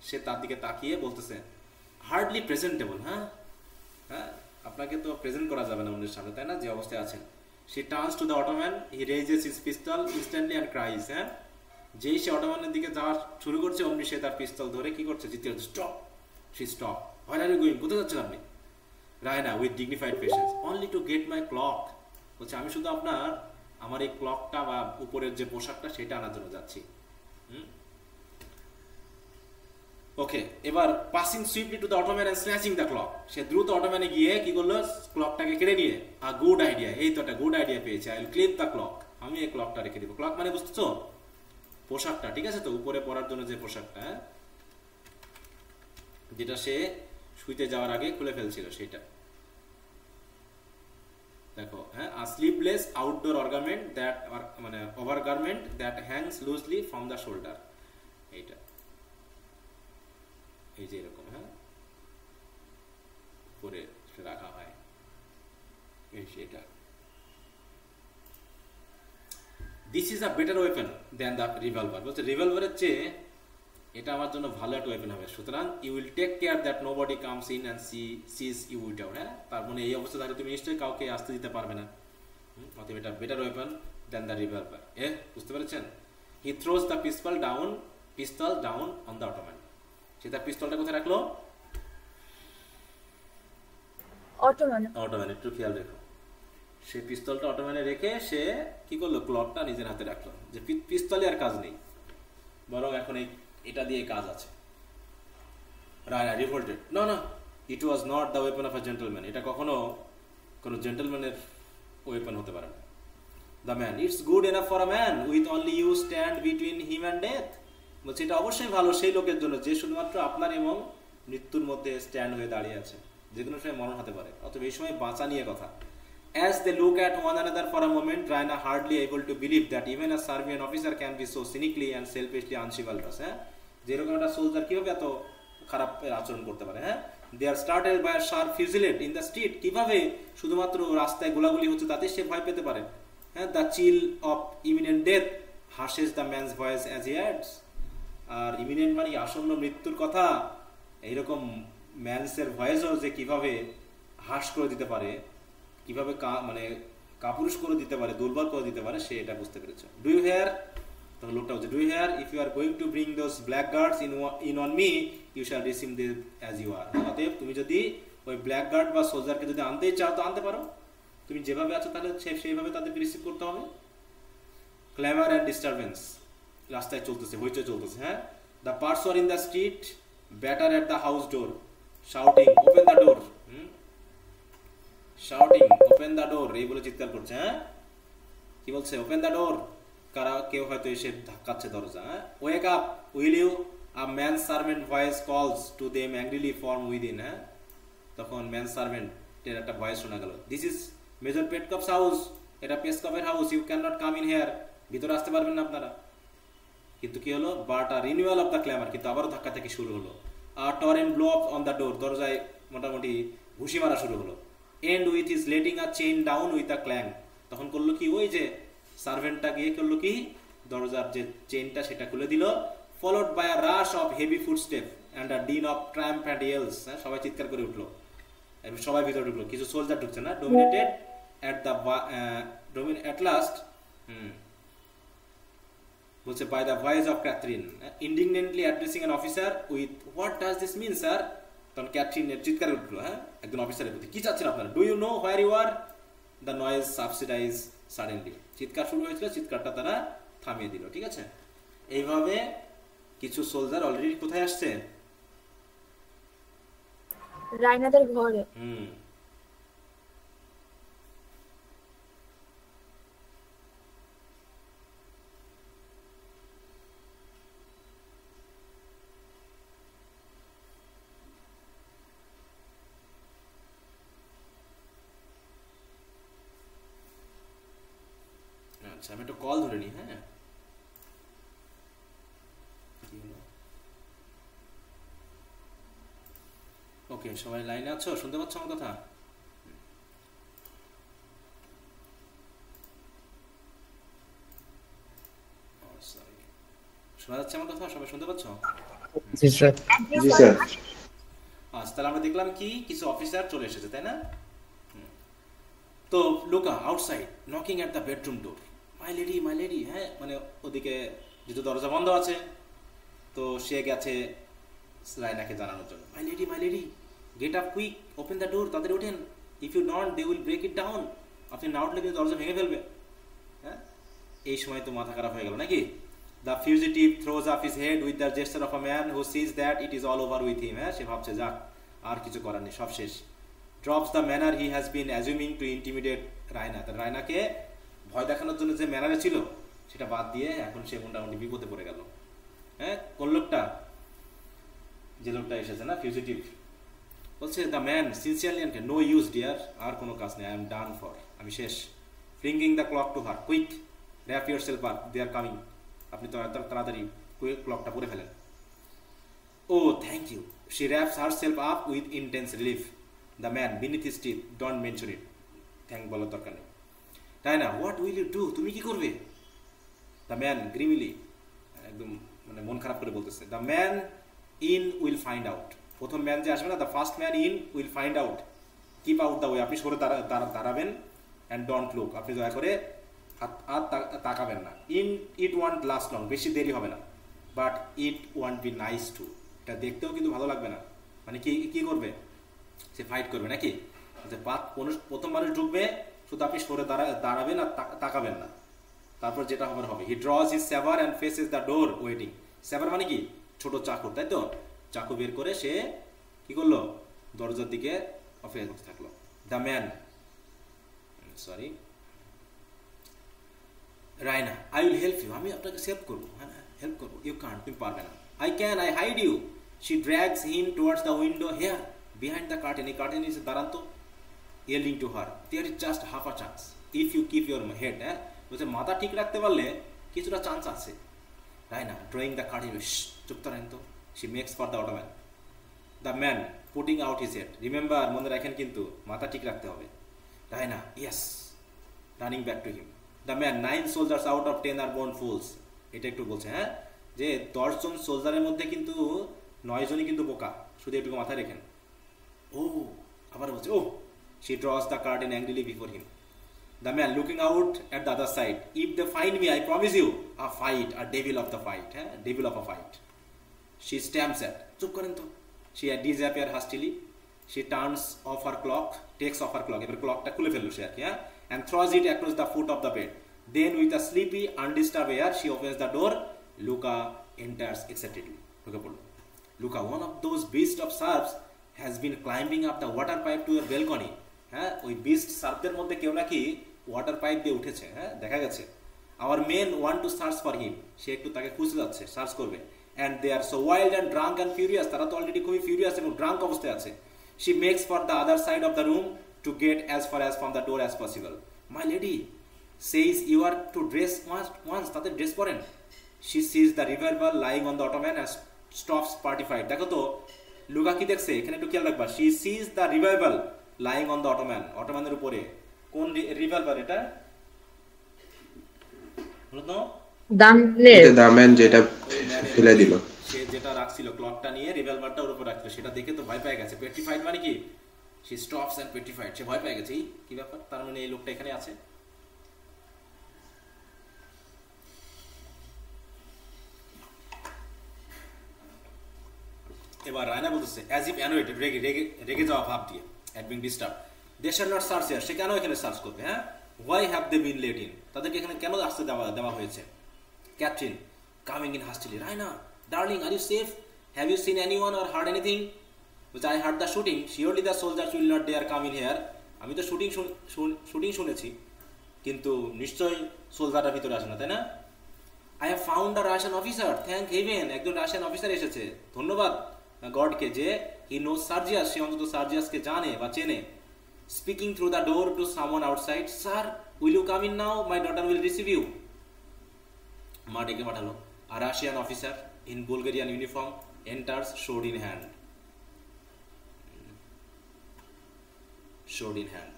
সে তার দিকে তাকিয়ে বলতেছে হার্ডলি প্রেজেন্টেবল, হ্যাঁ, হ্যাঁ, আপনাকে তো প্রেজেন্ট করা যাবে না অন্যের সামনে, তাই না, যে অবস্থায় আছেন। she turns to the Ottoman, he raises his pistol instantly and cries, হ্যাঁ, যেই সে অটোম্যানের দিকে যাওয়া শুরু করছে অমনি সে তার পিস্তল ধরে কি করছে, জিতে stop. she stop, where are you going, কোথায় যাচ্ছেন আপনি? Raina with dignified patience, only to get my clock, বলছে আমি শুধু আমার এই ক্লকটা বা উপরের যে পোশাকটা সেটা আনার জন্য যাচ্ছি। ওকে, এবার passing swiftly to the ottoman and snatching the cloak, সে দ্রুত অটোম্যানে গিয়ে কি করলো, ক্লকটাকে কেড়ে নিয়ে, আ গুড আইডিয়া, এই তো একটা গুড আইডিয়া পেয়েছে, I will clip the clock, আমি এই ক্লকটা রেখে দিব। ক্লক মানে বুঝতেছো, পোশাকটা, ঠিক আছে তো, উপরে পরার জন্য যে পোশাকটা, হ্যাঁ, যেটা সে শুইতে যাওয়ার আগে খুলে ফেলছিল সেটা দেখো, হ্যাঁ, a sleeveless outdoor overgarment that, মানে overgarment that hangs loosely from the shoulder, এইটা এই যে এরকম, হ্যাঁ, উপরে রাখা হয় এই সেটা। This is a better weapon than the revolver, বলছে রিভলভারের চেয়ে এটা আমার জন্য ভালো একটা ওয়েপন হবে, সুতরাং you will take care that nobody comes in and sees you without, হ্যাঁ, তার মানে এই অবস্থা থাকলে তুমি নিশ্চয়ই কাউকে আসতে দিতে পারবে না, অতএব এটা better weapon than the revolver. বুঝতে পেরেছেন? He throws the pistol down on the ottoman, সে তার পিস্তলটা কোথায় রাখলো? অটোম্যান, একটু খেয়াল রেখো, সে পিস্তলটা অটোম্যানে রেখে সে কি করলো, ক্লকটা নিজের হাতে রাখলো, যে পিস্তলে আর কাজ নেই, বরং এখন এটা দিয়ে কাজ আছে। রায়না রিভোল্টেড, না, it was not the weapon of a gentleman, এটা কখনো কোনো জেন্টলম্যানের ওয়েপন হতে পারে না। The man, it's good enough for a man with only you stand between him and death, বলছে এটা অবশ্যই ভালো সেই লোকের জন্য যে শুধুমাত্র আপনার এবং মৃত্যুর মধ্যে স্ট্যান্ড হয়ে দাঁড়িয়ে আছে, যে কোনো সময় মরণ হতে পারে, অথবা এই সময় বাঁচা নিয়ে কথা। As they look at one another for a moment, Raina hardly able to believe that even a Serbian officer can be so cynically and selfishly unchivalrous, হ্যাঁ, যেরকম একটা সোলজার কিভাবে এত খারাপ আচরণ করতে পারে, হ্যাঁ। They are startled by a sharp fusillade in the street, কিভাবে শুধুমাত্র রাস্তায় গোলাগুলি হচ্ছে তাতে সে ভয় পেতে পারে, হ্যাঁ। The chill of imminent death hushes the man's voice as he adds, আর ইমিনেন্ট মানে আসন্ন মৃত্যুর কথা, এইরকম ম্যানসের ভয়েসও যে কিভাবে হাস করে দিতে পারে, কিভাবে মানে কাপুরুষ করে দিতে পারে, দুর্বল করে দিতে পারে, সে এটা বুঝতে পেরেছে। ডু ইউ হেয়ার, তখন লোকটা বলছে, do you hear, if you are going to bring those blackguards in on me you shall receive them as you are, অতএব তুমি যদি ওই ব্ল্যাক গার্ড বা সোলজারকে যদি আনতেই চাও তো আনতে পারো, তুমি যেভাবে আছো তাহলে সেইভাবে তাদেরকে রিসিভ করতে হবে। ক্ল্যামার অ্যান্ড ডিস্টারবেন্স, রাস্তায় চলতেছে, হইচই চলতেছে, হ্যাঁ। The person in the street batter at the house door shouting open the door, shouting open the ডোর, এই বলে চিৎকার করছে, হ্যাঁ। কি বলছে? ওপেন দ্য ডোর, কারা কেউ হয়তো এসে ধাক্কাচ্ছে দরজা, হ্যাঁ। Wake up will you, a man servant voice calls to them angrily from within, হ্যাঁ। তখন ম্যান সার্ভেন্টের একটা ভয়েস শোনা গেল, this is Major Petkoff's house, এটা পেটকপের house, you can not come in here, ভিতরে আসতে পারবেন না আপনারা। কিন্তু কি হলো? But a renewal of the clamour, কিন্তু আবারও ধাক্কা থেকে শুরু হলো। আর torrent blow up on the door, দরজায় মোটামুটি ঘুষি মারা শুরু হলো। And with is letting a chain down with a clang, তখন করলো কি, ওই যে সার্ভেন্টটা গিয়ে করলো কি, দরজার যে চেইনটা সেটা খুলে দিল। Followed by a rush of heavy footstep and a din of tramp and yells, সবাই চিৎকার করে উঠলো, সবাই ভিতরে ঢুকলো, কিছু সোলজার ঢুকছে না। Dominated at the at last, বলছে by the voice of Catherine indignantly addressing an officer with what does this mean sir, তখন ক্যাথরিনের চিৎকার উঠলো, হ্যাঁ, একজন অফিসারের প্রতি, কি চাচ্ছেন আপনারা? Do you know where you are? The noise subsidise suddenly, চিৎকার শুরু হয়েছিল, চিৎকারটা তারা থামিয়ে দিল, ঠিক আছে। এইভাবে কিছু সোলজার অলরেডি কোথায় আসছে? রাইনাদের ঘরে। আচ্ছা, আমি একটা কল ধরে নিই, হ্যাঁ। ওকে, সবাই লাইনে আছো? শুনতে পাচ্ছ আমার কথা? শোনা যাচ্ছে আমার কথা? সবাই শুনতে পাচ্ছ? জি স্যার। জি স্যার। আচ্ছা, তাহলে আমরা দেখলাম কি, কিছু অফিসার চলে এসেছে, তাই না? তো Luka outside knocking at the bedroom door, my lady, হ্যাঁ, মানে ওদিকে যেহেতু দরজা বন্ধ আছে তো সে গেছে রায়নাকে জানানোর জন্য, my lady get up quick, open the door, তাদের ওঠেন, if you don't they will break it down, আপনি না উঠলে কিন্তু দরজা ভেঙে ফেলবে, হ্যাঁ। এই সময় তো মাথা খারাপ হয়ে গেল নাকি? The fugitive throws up his head with the gesture of a man who sees that it is all over with him, হ্যাঁ, সে ভাবছে যাক আর কিছু করার নেই, সব শেষ। Drops the manner he has been assuming to intimidate Raina, তার রায়নাকে ভয় দেখানোর জন্য যে ম্যানারে ছিল সেটা বাদ দিয়ে এখন সে মোটামুটি বিপদে পড়ে গেল। হ্যাঁ, কোন লোকটা, যে লোকটা এসেছে না ফিউজিটিভ, বলছে the man sincerely and no use dear, আর কোনো কাজ নেই, আই এম ডান ফর, আমি শেষ। Flinging the cloak to her, quick wrap yourself up, they are coming, আপনি তো তাড়াতাড়ি ক্লকটা পরে ফেলেন। Oh thank you, she wraps herself up with intense relief. The man beneath his teeth, don't mention it, thank বলার দরকার নেই। তাই না, হোয়াট উইল ইউ ডু, তুমি কি করবে? দ্য ম্যান গ্রিমিলি, একদম মানে মন খারাপ করে বলতেছে, the man in will find out, প্রথম ম্যান যে আসবে না, the first man in will find out, keep out the way, আপনি সরে দাঁড়াবেন, অ্যান্ড ডোন্ট লুক, আপনি দয়া করে আর তাকাবেন না। In it want last long, বেশি দেরি হবে না, but it want be nice to, এটা দেখতেও কিন্তু ভালো লাগবে না। মানে কি করবে সে, ফাইট করবে নাকি? প্রথম মানুষ ঢুকবে, শুধু আপনি সরে দাঁড়াবেন আর তাকাবেন না, তারপর যেটা হবার হবে। He draws his sabre and faces the door waiting, sabre মানে কি, ছোট চাকু, তাই তো, চাকু বের করে সে কি করলো, দরজার দিকে অপেক্ষা করতে থাকলো। The man, sorry Raina, I will help you, আমি আপনাকে সেভ করবো, হ্যাঁ হেল্প করবো। ইউ কান্ট, তুমি পারবে না। I can, I hide you. She drags him towards the window, here behind the curtain, এই কার্টেন নিচে দাঁড়ান তো। yelling to her, there is just half a chance if you keep your head, হ্যাঁ বলছে মাথা ঠিক রাখতে পারলে কিছুটা চান্স আছে। রায়না ড্রয়িং দ্য কার্টেন, চুপ করেন তো। She makes for the ottoman. The man putting out his head, remember, মনে রাখেন কিন্তু মাথা ঠিক রাখতে হবে। Raina yes, running back to him. The man 9 soldiers out of 10 are born fools, এটা একটু বলছে, হ্যাঁ যে 10 জন সোলজারের মধ্যে কিন্তু 9 জনই কিন্তু বোকা, শুধু একটু মাথায় রেখেন। ও আবার বলছে, ও she draws the curtain angrily before him. The man looking out at the other side, if they find me, I promise you a fight, a devil of the fight, devil of a fight. She stamps at, চুপ করেন তো। She disappears hastily. She turns off her clock, takes off her clock, এবার ক্লকটা খুলে ফেললো সে আর কি, হ্যাঁ, and throws it across the foot of the bed. Then with a sleepy undisturbed air she opens the door. Luca enters excitedly, ঢুকে পড়লো। Luca, one of those beasts of serfs has been climbing up the water pipe to your balcony. হ্যাঁ, ওই beast সার্ফদের মধ্যে কেউ নাকি water pipe দিয়ে উঠেছে, হ্যাঁ দেখা গেছে। Our men want to search for him, সে একটু তাকে খুঁজতে যাচ্ছে, সার্চ করবে। And they are so wild and drunk and furious, তারা তো অলরেডি খুবই ফিউরিয়াস এবং ড্রাঙ্ক অবস্থায় আছে। She makes for the other side of the room to get as far as from the door as possible. My lady says you are to dress once, তাদের dress পরেন। She sees the revolver lying on the ottoman and stops petrified. দেখো তো Louka কি দেখছে এখানে, একটু খেয়াল রাখবা। She sees the revolver lying on the ottoman, অটোম্যানের উপরে। কোন রিভলভার এটা? দামেন যেটা ফেলে দিল, সে যেটা রাখছিল ক্লকটা নিয়ে রিভলভারটা ওর উপর রাখছিল, সেটা দেখে তো ভয় পেয়ে গেছে। পেট্রিফাইড মানে কি, শি স্টপস এন্ড পেট্রিফাইড, সে ভয় পেয়ে গেছে। এই কি ব্যাপার, তার মানে এই লোকটা এখানে আছে। এবার রায়না বলতেছে অ্যাজ ইফ অ্যানোয়েড, রেগে যাওয়া ভাব দিয়ে, at being disturbed, they shall not search here, সে কেন এখানে সার্চ করবে, হ্যাঁ why have they been let in, তাদেরকে এখানে কেন আসতে দেওয়া হয়েছে। Captain coming in hastily, Raina darling are you safe, have you seen anyone or heard anything, which I heard the shooting, surely the soldiers will not dare come in here, আমি তো shooting শুনেছি, কিন্তু নিশ্চয়ই সোলজাররা ভিতরে আসে না, তাই না। I have found a Russian officer, thank heaven, একজন রাশিয়ান অফিসার এসেছে, ধন্যবাদ গডকে যে হি নোজ সার্জিয়াস, সে অন্তত সার্জিয়াসকে জানে বা চেনে। Speaking through the door to someone outside, sir will you come in now, my daughter will receive you. মা ডেকে পাঠালো। আর Russian officer in Bulgarian uniform enters, sword in hand.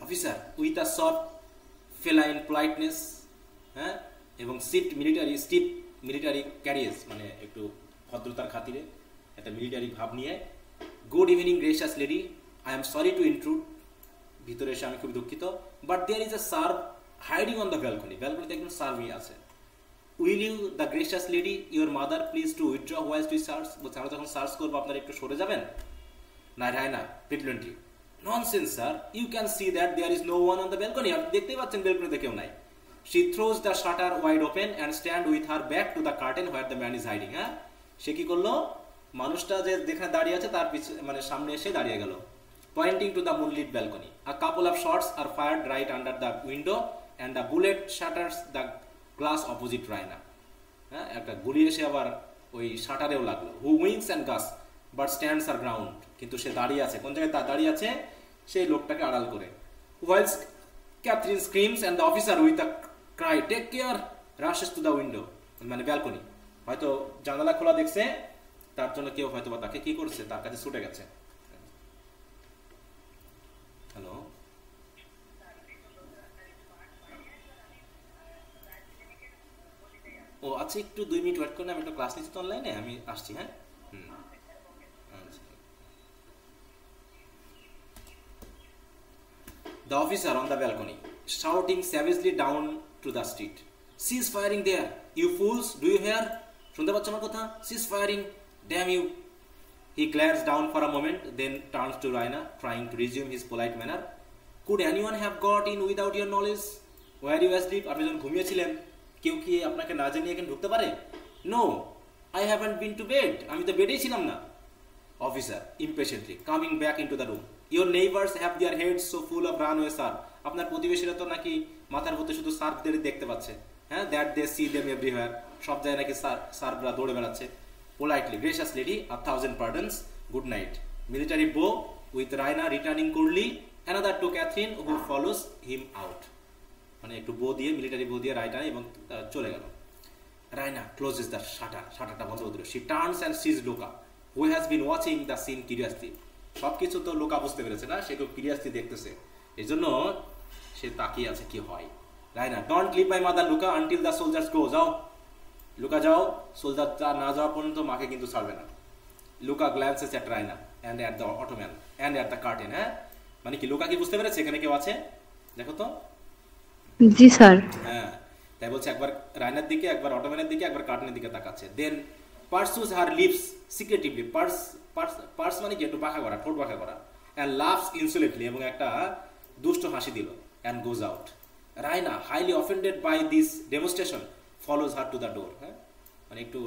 Officer with a soft feline politeness, হ্যাঁ, এবং steep military carriage, মানে একটু ভদ্রতার খাতিরে একটা মিলিটারি ভাব নিয়ে। Good evening gracious lady, I am sorry to intrude, ভিতরে এসে আমি খুব দুঃখিত, but there is a Serb hiding on the balcony, ব্যালকনিতে একজন সার্ভই আছে। Will you the gracious lady your mother please to withdraw হোয়াইজ টু সার্চ, বলছে আমরা যখন সার্চ করবো আপনারা একটু সরে যাবেন। না Raina petulantly, nonsense sir, you can see that there is no one on the balcony, আপনি দেখতেই পাচ্ছেন ব্যালকনিতে কেউ নাই। She throws the shutter wide open and stand with her back to the curtain where the man is hiding, হ্যাঁ, সে কি করলো, মানুষটা যে যেখানে দাঁড়িয়ে আছে তার পিছনে মানে সামনে এসে দাঁড়িয়ে গেল। Pointing to the moonlit balcony, a couple of shots are fired right under the window and the bullet shatters the class opposite Raina. হ্যাঁ, একটা গুলি এসে আবার ওই শাটারেও লাগলো। হু উইংস অ্যান্ড গাস বাট স্ট্যান্ডস আর গ্রাউন্ড, কিন্তু সে দাঁড়িয়ে আছে, কোন জায়গায় দাঁড়িয়ে আছে, সেই লোকটাকে আড়াল করে। Whilst Catherine screams and the officer with the cry take care rushes to the window, মানে ব্যালকনি। হয়তো জানালা খোলা দেখছে, তার জন্য কেউ হয়তো বা তাকে কি করছে, তার কাছে ছুটে গেছে। হ্যালো, ও আচ্ছা, একটু 2 মিনিট ওয়েট করুন, আমি একটা ক্লাস নিচ্ছি তো অনলাইনে, আমি আসছি। হ্যাঁ, The officer on the balcony, shouting savagely down to the street. Cease firing there, you fools! Do you hear? শুনতে পাচ্ছ আমার কথা? Cease firing, damn you! He glares down for a moment, then turns to Raina, trying to resume his polite manner. Could anyone have got in without your knowledge? Were you asleep? আপনি যখন ঘুমিয়েছিলেন, কেউ কি আপনাকে না জানিয়ে এখানে ঢুকতে পারে? No, I haven't been to bed. আমি তো বেডেই ছিলাম না। Officer, impatiently, coming back into the room. Your neighbors have their heads so full of runaway surf. আপনার প্রতিবেশীরা তো নাকি মাথার মধ্যে শুধু সার্ফদের দেখতে পাচ্ছে। হ্যাঁ, that they see them everywhere. সব জায়গায় নাকি সার্ফরা দৌড়ে বেড়াচ্ছে। Politely, gracious lady, 1,000 pardons. Good night. Military bow with Raina returning coolly. Another to Catherine who follows him out. মানে একটু বো দিয়ে, মিলিটারি বো দিয়ে রাইনা এবং চলে গেল। Raina closes the shutter. শাটারটা বন্ধ করে দিল। She turns and sees Luca, who has been watching the scene curiously. সবকিছু তো লোকা বুঝতে পেরেছে না, সে খুব কিউরিয়াসলি দেখতেছে, এই জন্য সে তাকিয়ে আছে কি হয়। Raina, don't leave my mother Louka until the soldiers go. যাও লুকা, যাও, সোলজার না যাওয়া পর্যন্ত মাকে কিন্তু ছাড়বে না। Louka glances at Raina and at the ottoman and at the curtain. হ্যাঁ, মানে কি লুকা কি বুঝতে পেরেছে এখানে কেউ আছে? দেখো তো। জি স্যার। হ্যাঁ, তাই বলছে একবার রাইনার দিকে, একবার অটোম্যানের দিকে, একবার কার্টেনের দিকে তাকাচ্ছে। Then pursues her lips secretively, purse মানে কি একটু বাঁকা করা, ঠোঁট বাঁকা করা, and laughs insolently, এবং একটা দুষ্ট হাসি দিল, and goes out. Raina, highly offended by this demonstration, follows her to the door. হ্যাঁ, মানে একটু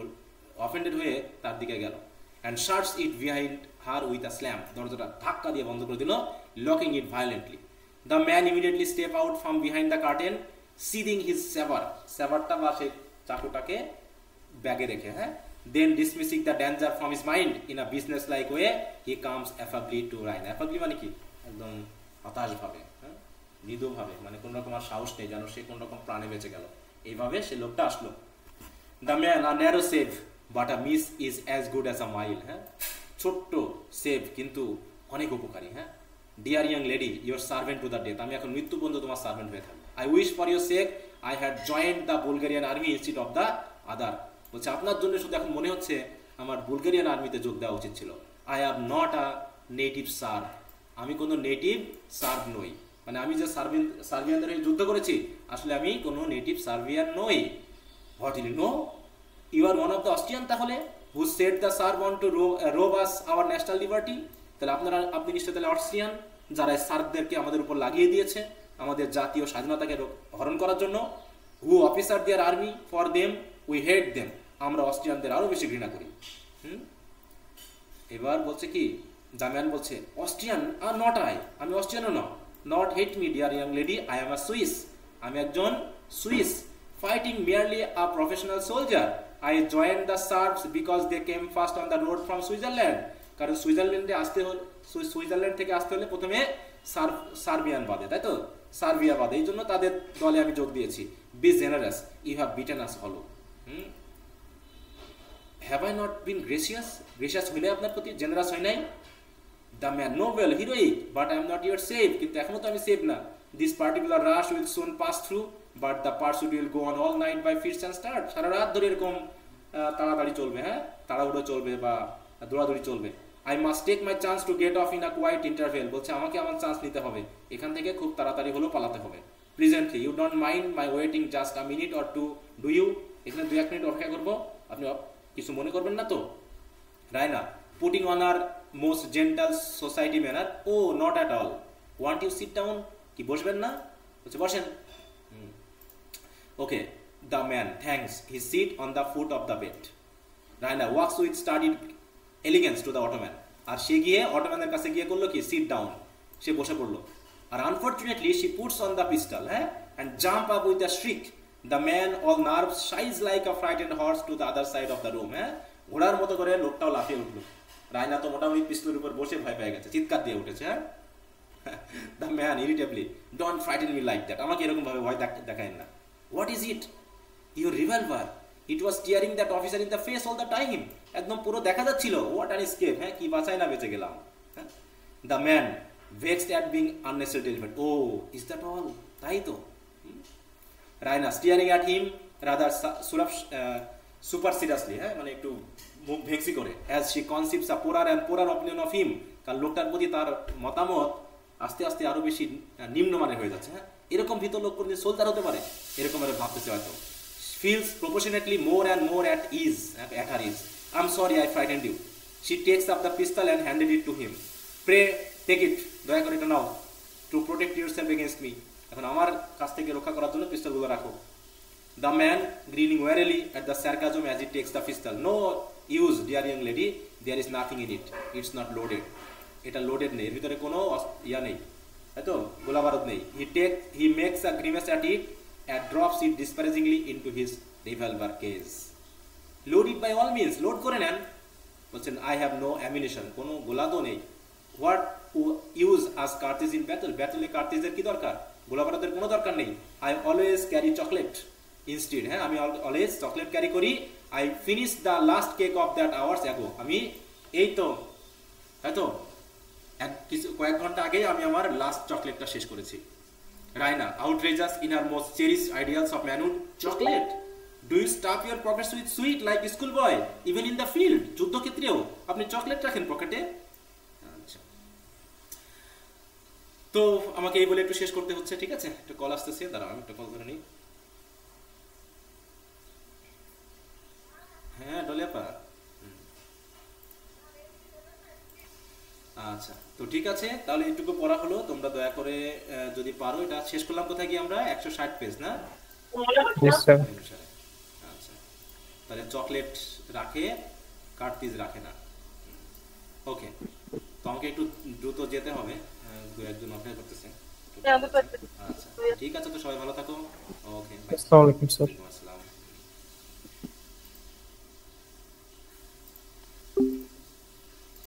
অফেন্ডেড হয়ে তার দিকে গেল, and shuts it behind her with a slam, দরজাটা ধাক্কা দিয়ে বন্ধ করে দিল, locking it violently. The man immediately step out from behind the curtain, seizing his saber, saberটা বা সেই চাকুটাকে ব্যাগে রেখে। হ্যাঁ, then dismissing the danger from his mind in a business-like way, he comes affably to Raina. affably মানে কি একদম হতাশ ভাবে, হ্যাঁ, মৃদু ভাবে, মানে কোন রকম আর সাহস নেই যেন সে কোন রকম প্রাণে বেঁচে গেল, এইভাবে সে লোকটা আসলো। The man, a narrow save but a miss is as good as a mile. হ্যাঁ, ছোট্ট সেভ কিন্তু অনেক উপকারী। হ্যাঁ, dear young lady, your servant to the death. আমি এখন মৃত্যু পর্যন্ত তোমার সার্ভেন্ট হয়ে থাকবো। I wish for your sake I had joined the Bulgarian army instead of the other. বলছে আপনার জন্য শুধু এখন মনে হচ্ছে আমার বুলগেরিয়ান আর্মিতে যোগ দেওয়া উচিত ছিল। I am not a native serve, আমি কোনো নেটিভ সার্ভ নই, মানে আমি যে সার্বিয়ানদের হয়ে যুদ্ধ করেছি আসলে আমি কোনো নেটিভ সার্বিয়ান নই। What you know, you are one of the Austrian, তাহলে who set the Serb on to rob us our national liberty, তাহলে আপনি নিশ্চয় তাহলে অস্ট্রিয়ান, যারা সার্ভদেরকে আমাদের উপর লাগিয়ে দিয়েছে আমাদের জাতীয় স্বাধীনতাকে হরণ করার জন্য। Who officer their army for them, we hate them, আমরা অস্ট্রিয়ানদের আরো বেশি ঘৃণা করি। এবার বলছে কি, জামিয়ান বলছে অস্ট্রিয়ান আর নট আই, আমি অস্ট্রিয়ানও না, not hate me dear young lady, I am a Swiss, আমি একজন Swiss, fighting merely a professional soldier. I join the Serbs because they came first on the road from Switzerland, কারণ সুইজারল্যান্ডে আসতে হলে, Switzerland থেকে আসতে হলে প্রথমে সার্বিয়ান বাদে, তাই তো, সার্বিয়া বাদে, এই জন্য তাদের দলে আমি যোগ দিয়েছি। Be generous, you have beaten us হলো। Have I not been gracious? Gracious হইলে আপনার প্রতি, জেনারাস হয় নাই। The man, noble, heroic, but I am not yet saved, কিন্তু এখনো তো আমি সেভ না। This particular rush will soon pass through, but the pursuit will go on all night by fits and starts. সারা রাত ধরে এরকম তাড়াতাড়ি চলবে, হ্যাঁ, তাড়াহুড়ো চলবে বা দৌড়াদৌড়ি চলবে। I must take my chance to get off in a quiet interval, বলছে আমাকে আমার চান্স নিতে হবে, এখান থেকে খুব তাড়াতাড়ি হলেও পালাতে হবে। Presently, you don't mind my waiting just a minute or two, do you? এখানে 2-1 মিনিট অপেক্ষা করবো, আপনি কিছু মনে করবেন না তো? Raina, putting on her most gentle society manner, oh not at all, want you sit down, কি বসবেন না? বলছে বসেন। Okay, the man thanks, he sit on the foot of the bed. Raina walks with studied elegance to the Ottoman, আর সে গিয়ে অটোম্যানের কাছে গিয়ে করলো কি, sit down, সে বসে পড়লো। আর unfortunately she puts on the pistol, হ্যাঁ, and jump up with a shriek, the man all nerves shies like a frightened horse to the other side of the room. হ্যাঁ, ঘোড়ার মতো করে লোকটাও লাফিয়ে উঠলো। রায়না তো মোটামুটি পিস্তলের উপর বসে ভয় পেয়ে গেছে, চিৎকার দিয়ে উঠেছে। হ্যাঁ, the man irritably, don't frighten me like that, আমাকে এরকম ভাবে ভয় দেখায় না। What is it? Your revolver, it was staring that officer in the face all the time. একদম পুরো দেখা যাচ্ছিল। হোয়াট অ্যান এসকেপ, হ্যাঁ, কি বাঁচাই না বেঁচে গেলাম। The man vexed at being unnecessarily terrified. Oh, is that all? তাই তো। Raina staring at him rather superciliously, হ্যাঁ, মানে একটু মুখ ভেংসি করে, as she conceives a poorer and poorer opinion of him, কারণ লোকটার প্রতি তার মতামত আস্তে আস্তে আরো বেশি নিম্নমানের হয়ে যাচ্ছে। হ্যাঁ, এরকম ভীতর লোক কোনদিন সোলজার হতে পারে, এরকম ভাবে ভাবতেছে হয়তো। feels proportionately more and more at her ease. I'm sorry I frightened you. She takes up the pistol and handed it to him. Pray take it, দয়া করে এটা নাও, to protect yourself against me. এখন আমার কাছ থেকে রক্ষা করার জন্য পিস্তলগুলো রাখো। The man grinning wearily at the sarcasm as he takes the pistol. No use, dear young lady, there is nothing in it. It's not loaded. এটা লোডেড নেই, এর ভিতরে কোনো ইয়া নেই, তাই তো, গোলা বারুদ নেই। He makes a grimace at it and drops it disparagingly into his revolver case. Load it by all means, load করে নেন। বলছেন I have no ammunition, কোনো গোলা তো নেই। What use as cartridge in battle? ব্যাটলে কার্টিজের কি দরকার? গোলা বারুদের কোনো দরকার নেই। I always carry chocolate instead, হ্যাঁ, আমি অলওয়েজ চকলেট ক্যারি করি। I finished the last cake of that hours ago. আমি এই তো, তাই তো, কয়েক ঘন্টা আগে আমি আমার লাস্ট চকলেটটা শেষ করেছি। Raina outrageous in her most cherished ideals of manhood. Chocolate? Do you stuff your pockets with sweet like school boy? Even in the field? যুদ্ধক্ষেত্রেও আপনি চকলেট রাখেন পকেটে? আচ্ছা, তো আমাকে এই বলে একটু শেষ করতে হচ্ছে, ঠিক আছে? একটা কল আসতেছে, দাঁড়াও আমি একটা কল ধরে নিই। হ্যাঁ ডলিয়াপা, আচ্ছা, তো ঠিক আছে, তাহলে এইটুকু পড়া হলো। তোমরা দয়া করে যদি পারো, এটা শেষ করলাম কোথায় গিয়ে আমরা? 160 পেজ না? আচ্ছা, তাহলে চকলেট রাখে, কার্টিজ রাখে না। ওকে, তো আমাকে একটু দ্রুত যেতে হবে, দু একজন অপেক্ষা করতেছে। আচ্ছা ঠিক আছে, তো সবাই ভালো থাকো। ওকে, আসসালামু আলাইকুম স্যার।